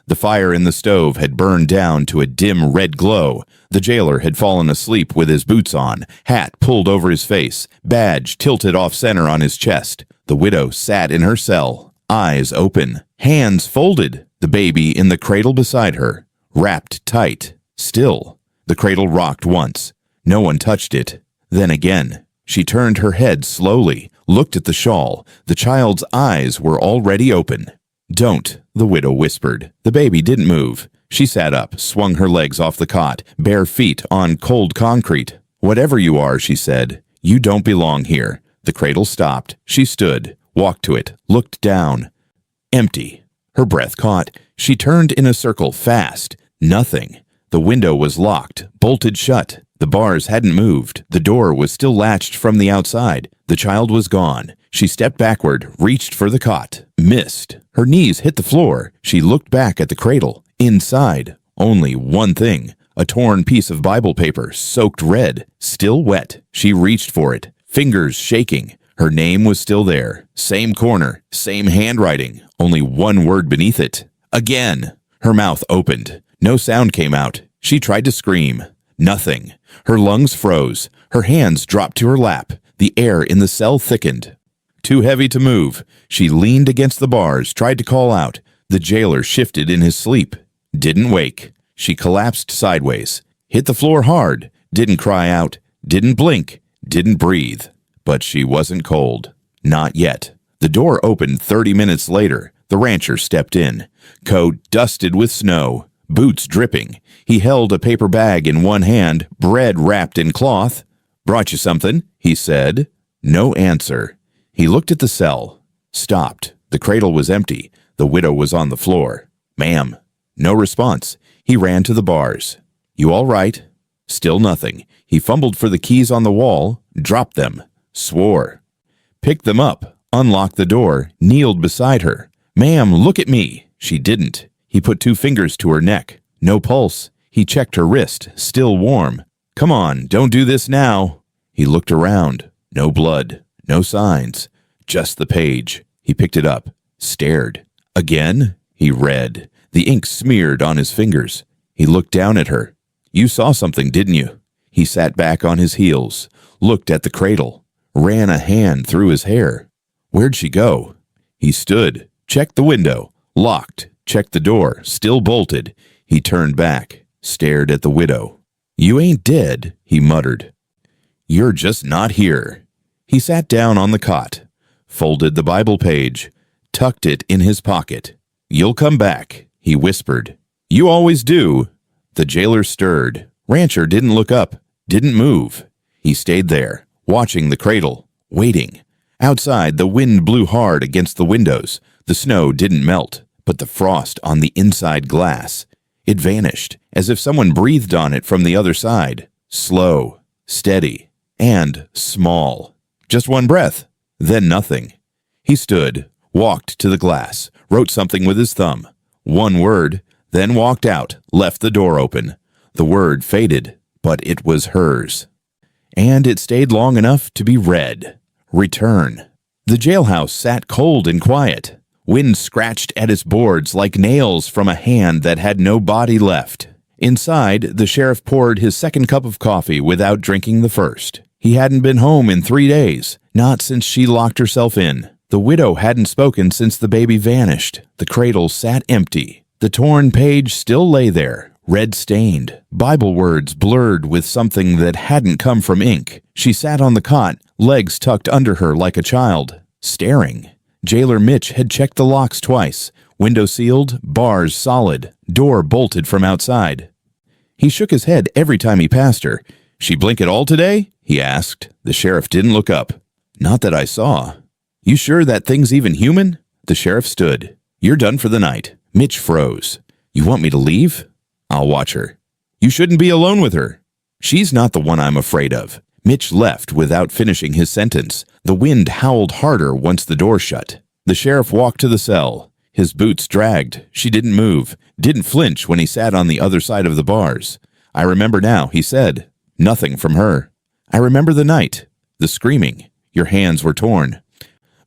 [SPEAKER 1] The fire in the stove had burned down to a dim red glow. The jailer had fallen asleep with his boots on, hat pulled over his face, badge tilted off-center on his chest. The widow sat in her cell, eyes open, hands folded, the baby in the cradle beside her, wrapped tight, still. The cradle rocked once. No one touched it. Then again. She turned her head slowly, looked at the shawl. The child's eyes were already open. Don't, the widow whispered. The baby didn't move. She sat up, swung her legs off the cot, bare feet on cold concrete. Whatever you are, she said, you don't belong here. The cradle stopped. She stood, walked to it, looked down. Empty. Her breath caught. She turned in a circle fast. Nothing. The window was locked, bolted shut. The bars hadn't moved. The door was still latched from the outside. The child was gone. She stepped backward, reached for the cot, missed. Her knees hit the floor. She looked back at the cradle. Inside, only one thing. A torn piece of Bible paper, soaked red, still wet. She reached for it, fingers shaking. Her name was still there. Same corner, same handwriting, only one word beneath it. Again. Her mouth opened. No sound came out. She tried to scream. Nothing. Her lungs froze. Her hands dropped to her lap. The air in the cell thickened. Too heavy to move. She leaned against the bars, tried to call out. The jailer shifted in his sleep. Didn't wake. She collapsed sideways. Hit the floor hard. Didn't cry out. Didn't blink. Didn't breathe. But she wasn't cold. Not yet. The door opened 30 minutes later. The rancher stepped in. Coat dusted with snow. Boots dripping. He held a paper bag in one hand, bread wrapped in cloth. "Brought you something?" he said. No answer. He looked at the cell. Stopped. The cradle was empty. The widow was on the floor. "Ma'am." No response. He ran to the bars. "You all right?" Still nothing. He fumbled for the keys on the wall, dropped them, swore. Picked them up, unlocked the door, kneeled beside her. "Ma'am, look at me." She didn't. He put 2 fingers to her neck. No pulse. He checked her wrist, still warm. "Come on, don't do this now." He looked around. No blood. No signs. Just the page. He picked it up. Stared. Again? He read. The ink smeared on his fingers. He looked down at her. "You saw something, didn't you?" He sat back on his heels, looked at the cradle, ran a hand through his hair. "Where'd she go?" He stood, checked the window, locked, checked the door, still bolted. He turned back, stared at the widow. "You ain't dead," he muttered. "You're just not here." He sat down on the cot, folded the Bible page, tucked it in his pocket. "You'll come back," he whispered. "You always do." The jailer stirred. Rancher didn't look up, didn't move. He stayed there, watching the cradle, waiting. Outside, the wind blew hard against the windows. The snow didn't melt, but the frost on the inside glass. It vanished, as if someone breathed on it from the other side. Slow, steady, and small. Just one breath, then nothing. He stood, walked to the glass, wrote something with his thumb. One word, then walked out, left the door open. The word faded, but it was hers. And it stayed long enough to be read. Return. The jailhouse sat cold and quiet. Wind scratched at its boards like nails from a hand that had no body left. Inside, the sheriff poured his second cup of coffee without drinking the first. He hadn't been home in 3 days, not since she locked herself in. The widow hadn't spoken since the baby vanished. The cradle sat empty. The torn page still lay there, red-stained, Bible words blurred with something that hadn't come from ink. She sat on the cot, legs tucked under her like a child, staring. Jailer Mitch had checked the locks twice. Window sealed, bars solid, door bolted from outside. He shook his head every time he passed her. "She blink at all today?" he asked. The sheriff didn't look up. "Not that I saw." "You sure that thing's even human?" The sheriff stood. "You're done for the night." Mitch froze. "You want me to leave?" "I'll watch her." "You shouldn't be alone with her." "She's not the one I'm afraid of." Mitch left without finishing his sentence. The wind howled harder once the door shut. The sheriff walked to the cell. His boots dragged. She didn't move, didn't flinch when he sat on the other side of the bars. "I remember now," he said. Nothing from her. "I remember the night. The screaming. Your hands were torn.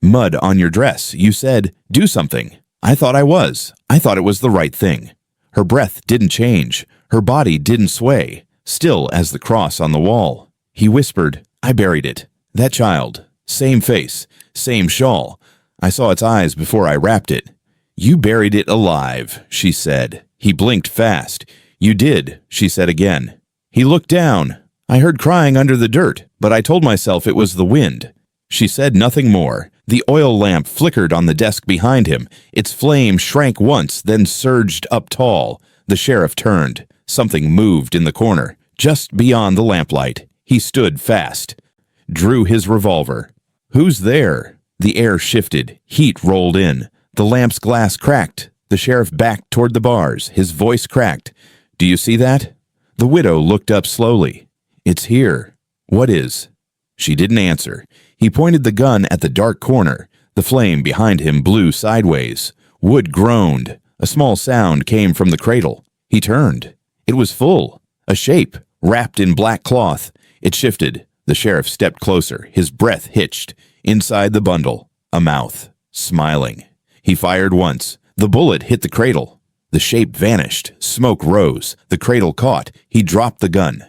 [SPEAKER 1] Mud on your dress. You said, 'Do something.' I thought I was. I thought it was the right thing." Her breath didn't change. Her body didn't sway, still as the cross on the wall. He whispered, "I buried it. That child. Same face. Same shawl. I saw its eyes before I wrapped it." "You buried it alive," she said. He blinked fast. "You did," she said again. He looked down. "I heard crying under the dirt, but I told myself it was the wind." She said nothing more. The oil lamp flickered on the desk behind him. Its flame shrank once, then surged up tall. The sheriff turned. Something moved in the corner, just beyond the lamplight. He stood fast, drew his revolver. "Who's there?" The air shifted. Heat rolled in. The lamp's glass cracked. The sheriff backed toward the bars. His voice cracked. "Do you see that?" The widow looked up slowly. "It's here." "What is?" She didn't answer. He pointed the gun at the dark corner. The flame behind him blew sideways. Wood groaned. A small sound came from the cradle. He turned. It was full. A shape, wrapped in black cloth. It shifted. The sheriff stepped closer. His breath hitched. Inside the bundle, a mouth, smiling. He fired once. The bullet hit the cradle. The shape vanished. Smoke rose. The cradle caught. He dropped the gun.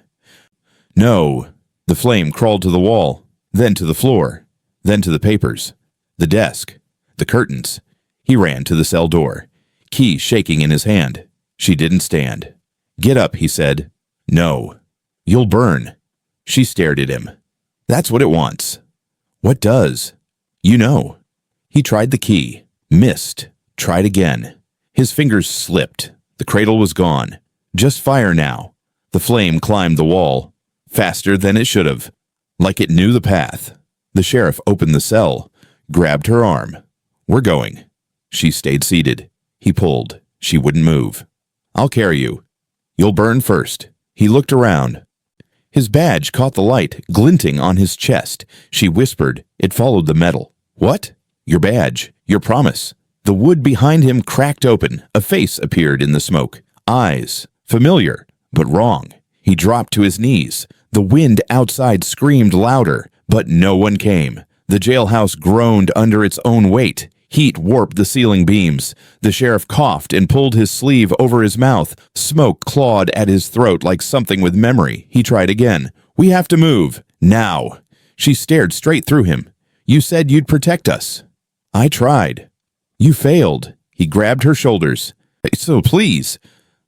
[SPEAKER 1] No. The flame crawled to the wall, then to the floor, then to the papers, the desk, the curtains. He ran to the cell door, key shaking in his hand. She didn't stand. Get up, he said. No. You'll burn. She stared at him. That's what it wants. What does? You know. He tried the key, missed, tried again. His fingers slipped. The cradle was gone. Just fire now. The flame climbed the wall, faster than it should have, like it knew the path. The sheriff opened the cell, grabbed her arm. We're going. She stayed seated. He pulled. She wouldn't move. I'll carry you. You'll burn first. He looked around. His badge caught the light, glinting on his chest. She whispered. It followed the metal. What? Your badge. Your promise. The wood behind him cracked open. A face appeared in the smoke. Eyes. Familiar, but wrong. He dropped to his knees. The wind outside screamed louder, but no one came. The jailhouse groaned under its own weight. Heat warped the ceiling beams. The sheriff coughed and pulled his sleeve over his mouth. Smoke clawed at his throat like something with memory. He tried again. We have to move. Now. She stared straight through him. You said you'd protect us. I tried. You failed. He grabbed her shoulders. So please.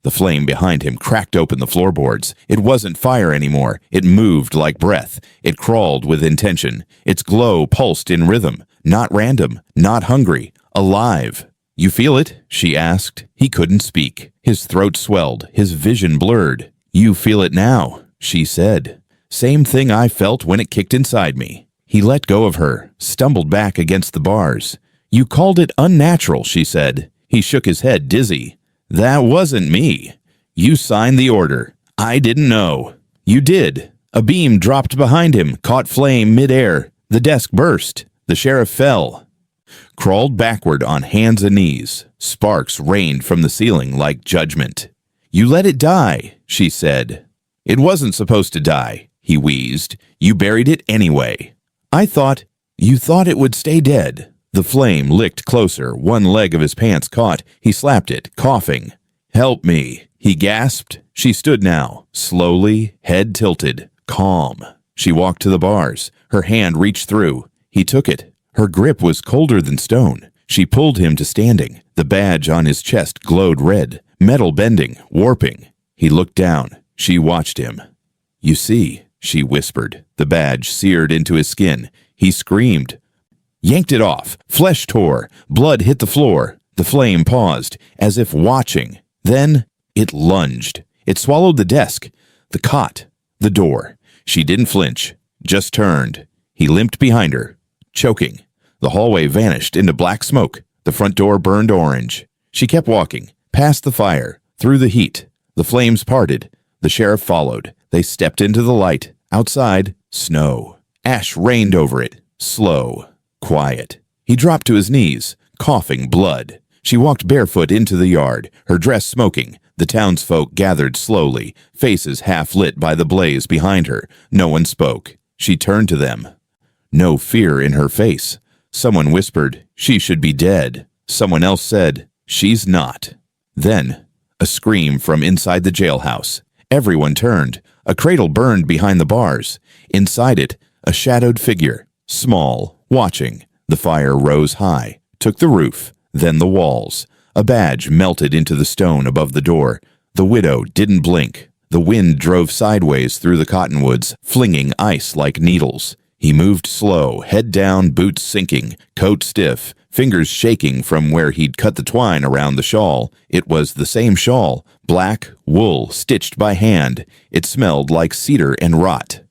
[SPEAKER 1] The flame behind him cracked open the floorboards. It wasn't fire anymore. It moved like breath. It crawled with intention. Its glow pulsed in rhythm. Not random, not hungry, alive. You feel it? She asked. He couldn't speak. His throat swelled, his vision blurred. You feel it now, she said. Same thing I felt when it kicked inside me. He let go of her, stumbled back against the bars. You called it unnatural, she said. He shook his head, dizzy. That wasn't me. You signed the order. I didn't know. You did. A beam dropped behind him, caught flame midair. The desk burst. The sheriff fell, crawled backward on hands and knees. Sparks rained from the ceiling like judgment. You let it die, she said. It wasn't supposed to die, he wheezed. You buried it anyway. You thought it would stay dead. The flame licked closer, one leg of his pants caught. He slapped it, coughing. Help me, he gasped. She stood now, slowly, head tilted, calm. She walked to the bars. Her hand reached through. He took it. Her grip was colder than stone. She pulled him to standing. The badge on his chest glowed red, metal bending, warping. He looked down. She watched him. You see, she whispered. The badge seared into his skin. He screamed. Yanked it off. Flesh tore. Blood hit the floor. The flame paused, as if watching. Then it lunged. It swallowed the desk, the cot, the door. She didn't flinch, just turned. He limped behind her, choking. The hallway vanished into black smoke. The front door burned orange. She kept walking, past the fire, through the heat. The flames parted. The sheriff followed. They stepped into the light. Outside, snow. Ash rained over it, slow, quiet. He dropped to his knees, coughing blood. She walked barefoot into the yard, her dress smoking. The townsfolk gathered slowly, faces half lit by the blaze behind her. No one spoke. She turned to them. No fear in her face. Someone whispered, she should be dead. Someone else said, she's not. Then, a scream from inside the jailhouse. Everyone turned. A cradle burned behind the bars. Inside it, a shadowed figure, small, watching. The fire rose high, took the roof, then the walls. A badge melted into the stone above the door. The widow didn't blink. The wind drove sideways through the cottonwoods, flinging ice like needles. He moved slow, head down, boots sinking, coat stiff, fingers shaking from where he'd cut the twine around the shawl. It was the same shawl, black, wool, stitched by hand. It smelled like cedar and rot.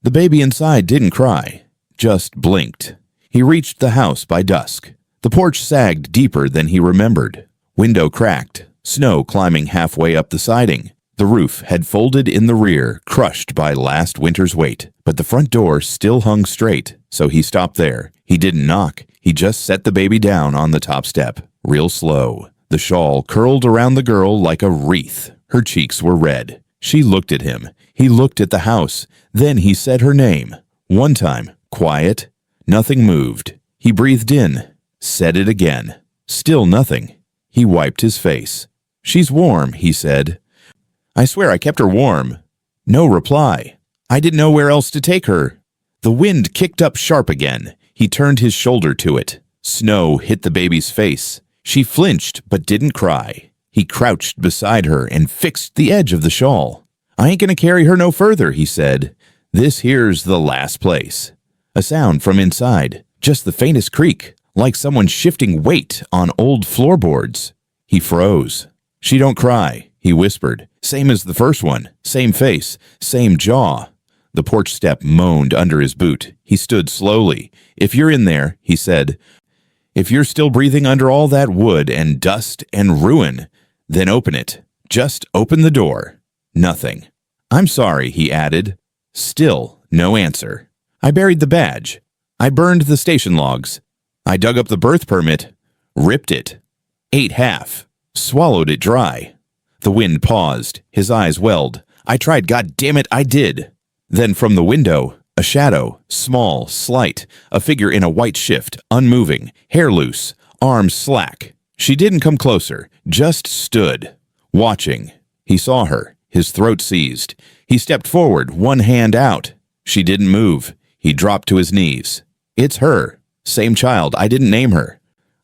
[SPEAKER 1] The baby inside didn't cry, just blinked. He reached the house by dusk. The porch sagged deeper than he remembered. Window cracked, snow climbing halfway up the siding. The roof had folded in the rear, crushed by last winter's weight. But the front door still hung straight, so he stopped there. He didn't knock. He just set the baby down on the top step, real slow. The shawl curled around the girl like a wreath. Her cheeks were red. She looked at him. He looked at the house. Then he said her name. One time, quiet. Nothing moved. He breathed in, said it again. Still nothing. He wiped his face. She's warm, he said. I swear I kept her warm. No reply. I didn't know where else to take her. The wind kicked up sharp again. He turned his shoulder to it. Snow hit the baby's face. She flinched but didn't cry. He crouched beside her and fixed the edge of the shawl. I ain't gonna carry her no further, he said. This here's the last place. A sound from inside, just the faintest creak, like someone shifting weight on old floorboards. He froze. She don't cry, he whispered. Same as the first one, same face, same jaw. The porch step moaned under his boot. He stood slowly. If you're in there, he said, if you're still breathing under all that wood and dust and ruin, then open it. Just open the door. Nothing. I'm sorry, he added. Still no answer. I buried the badge. I burned the station logs. I dug up the birth permit, ripped it, ate half, swallowed it dry. The wind paused. His eyes welled. I tried, God damn it, I did. Then from the window, a shadow, small, slight, a figure in a white shift, unmoving, hair loose, arms slack. She didn't come closer, just stood, watching. He saw her, his throat seized. He stepped forward, one hand out. She didn't move. He dropped to his knees. It's her. Same child. I didn't name her.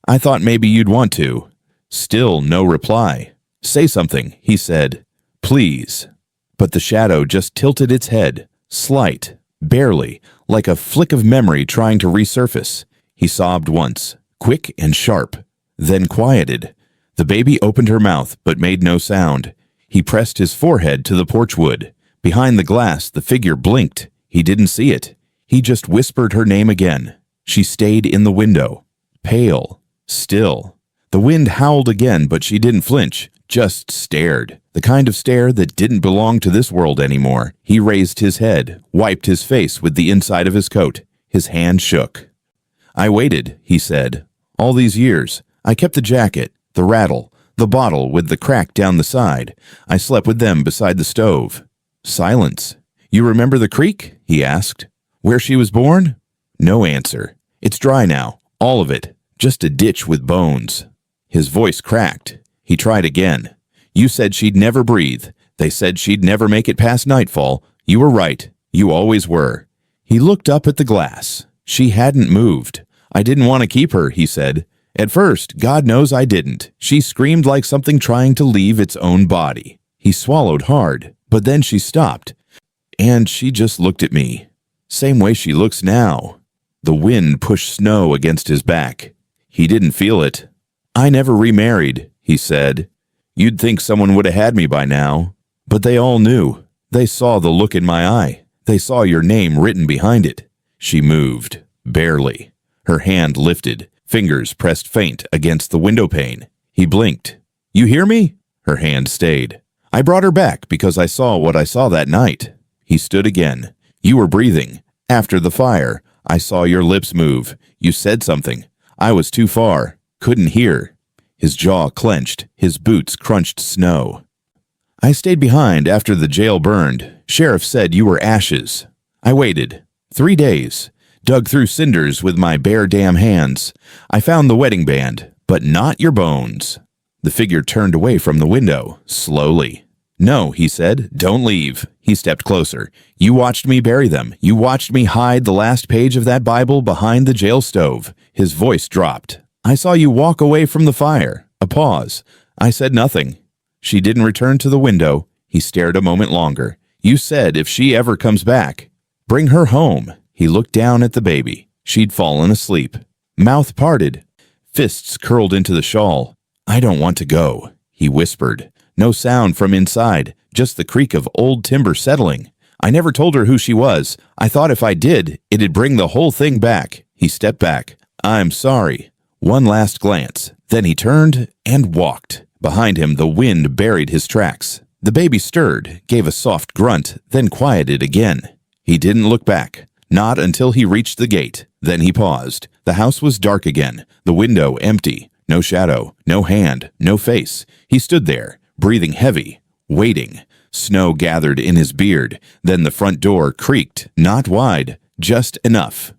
[SPEAKER 1] I thought maybe you'd want to. Still no reply. Say something, he said. Please. But the shadow just tilted its head, slight, barely, like a flick of memory trying to resurface. He sobbed once, quick and sharp, then quieted. The baby opened her mouth but made no sound. He pressed his forehead to the porch wood. Behind the glass, the figure blinked. He didn't see it. He just whispered her name again. She stayed in the window, pale, still. The wind howled again, but she didn't flinch, just stared. The kind of stare that didn't belong to this world anymore. He raised his head, wiped his face with the inside of his coat. His hand shook. I waited, he said. All these years. I kept the jacket, the rattle, the bottle with the crack down the side. I slept with them beside the stove. Silence. You remember the creek? He asked. Where she was born? No answer. It's dry now, all of it. Just a ditch with bones. His voice cracked. He tried again. You said she'd never breathe. They said she'd never make it past nightfall. You were right. You always were. He looked up at the glass. She hadn't moved. I didn't want to keep her, he said. At first, God knows I didn't. She screamed like something trying to leave its own body. He swallowed hard, but then she stopped. And she just looked at me. Same way she looks now. The wind pushed snow against his back. He didn't feel it. I never remarried, he said. You'd think someone would have had me by now. But they all knew. They saw the look in my eye. They saw your name written behind it. She moved, barely. Her hand lifted, fingers pressed faint against the window pane. He blinked. You hear me? Her hand stayed. I brought her back because I saw what I saw that night. He stood again. You were breathing. After the fire, I saw your lips move. You said something. I was too far. Couldn't hear. His jaw clenched. His boots crunched snow. I stayed behind after the jail burned. Sheriff said you were ashes. I waited. 3 days. Dug through cinders with my bare damn hands. I found the wedding band, but not your bones. The figure turned away from the window, slowly. No, he said, don't leave. He stepped closer. You watched me bury them. You watched me hide the last page of that Bible behind the jail stove. His voice dropped. I saw you walk away from the fire. A pause. I said nothing. She didn't return to the window. He stared a moment longer. You said if she ever comes back, bring her home. He looked down at the baby. She'd fallen asleep. Mouth parted. Fists curled into the shawl. I don't want to go, he whispered. No sound from inside, just the creak of old timber settling. I never told her who she was. I thought if I did, it'd bring the whole thing back. He stepped back. I'm sorry. One last glance. Then he turned and walked. Behind him, the wind buried his tracks. The baby stirred, gave a soft grunt, then quieted again. He didn't look back. Not until he reached the gate. Then he paused. The house was dark again. The window empty. No shadow, no hand, no face. He stood there, breathing heavy, waiting. Snow gathered in his beard. Then the front door creaked, not wide, just enough.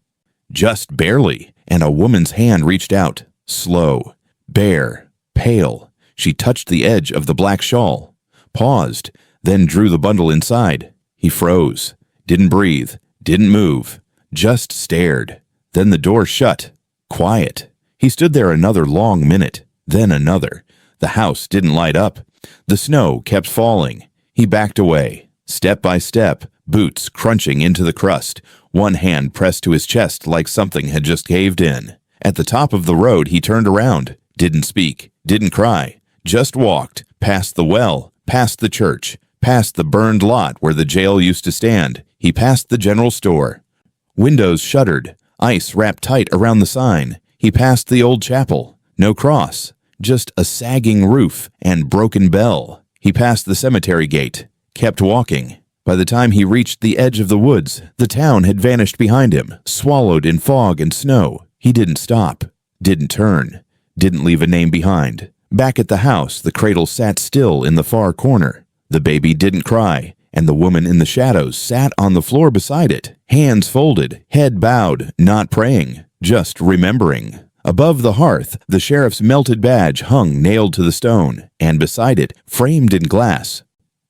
[SPEAKER 1] Just barely, and a woman's hand reached out, slow, bare, pale. She touched the edge of the black shawl, paused, then drew the bundle inside. He froze. Didn't breathe, didn't move, just stared. Then the door shut. Quiet. He stood there another long minute, then another. The house didn't light up. The snow kept falling. He backed away, step by step, boots crunching into the crust, one hand pressed to his chest like something had just caved in. At the top of the road, he turned around, didn't speak, didn't cry, just walked, past the well, past the church, past the burned lot where the jail used to stand. He passed the general store. Windows shuttered, ice wrapped tight around the sign. He passed the old chapel. No cross, just a sagging roof and broken bell. He passed the cemetery gate, kept walking. By the time he reached the edge of the woods, the town had vanished behind him, swallowed in fog and snow. He didn't stop, didn't turn, didn't leave a name behind. Back at the house, the cradle sat still in the far corner. The baby didn't cry, and the woman in the shadows sat on the floor beside it, hands folded, head bowed, not praying, just remembering. Above the hearth, the sheriff's melted badge hung nailed to the stone, and beside it, framed in glass,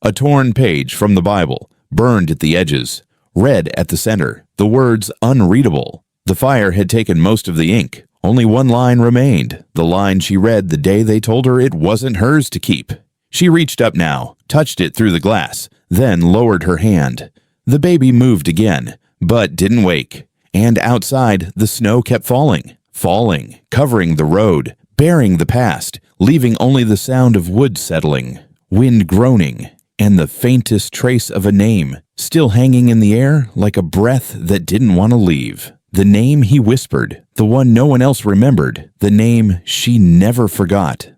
[SPEAKER 1] a torn page from the Bible, burned at the edges, red at the center, the words unreadable. The fire had taken most of the ink. Only one line remained, the line she read the day they told her it wasn't hers to keep. She reached up now, touched it through the glass, then lowered her hand. The baby moved again, but didn't wake. And outside, the snow kept falling, covering the road, bearing the past, leaving only the sound of wood settling, wind groaning, and the faintest trace of a name, still hanging in the air like a breath that didn't want to leave. The name he whispered, the one no one else remembered, the name she never forgot.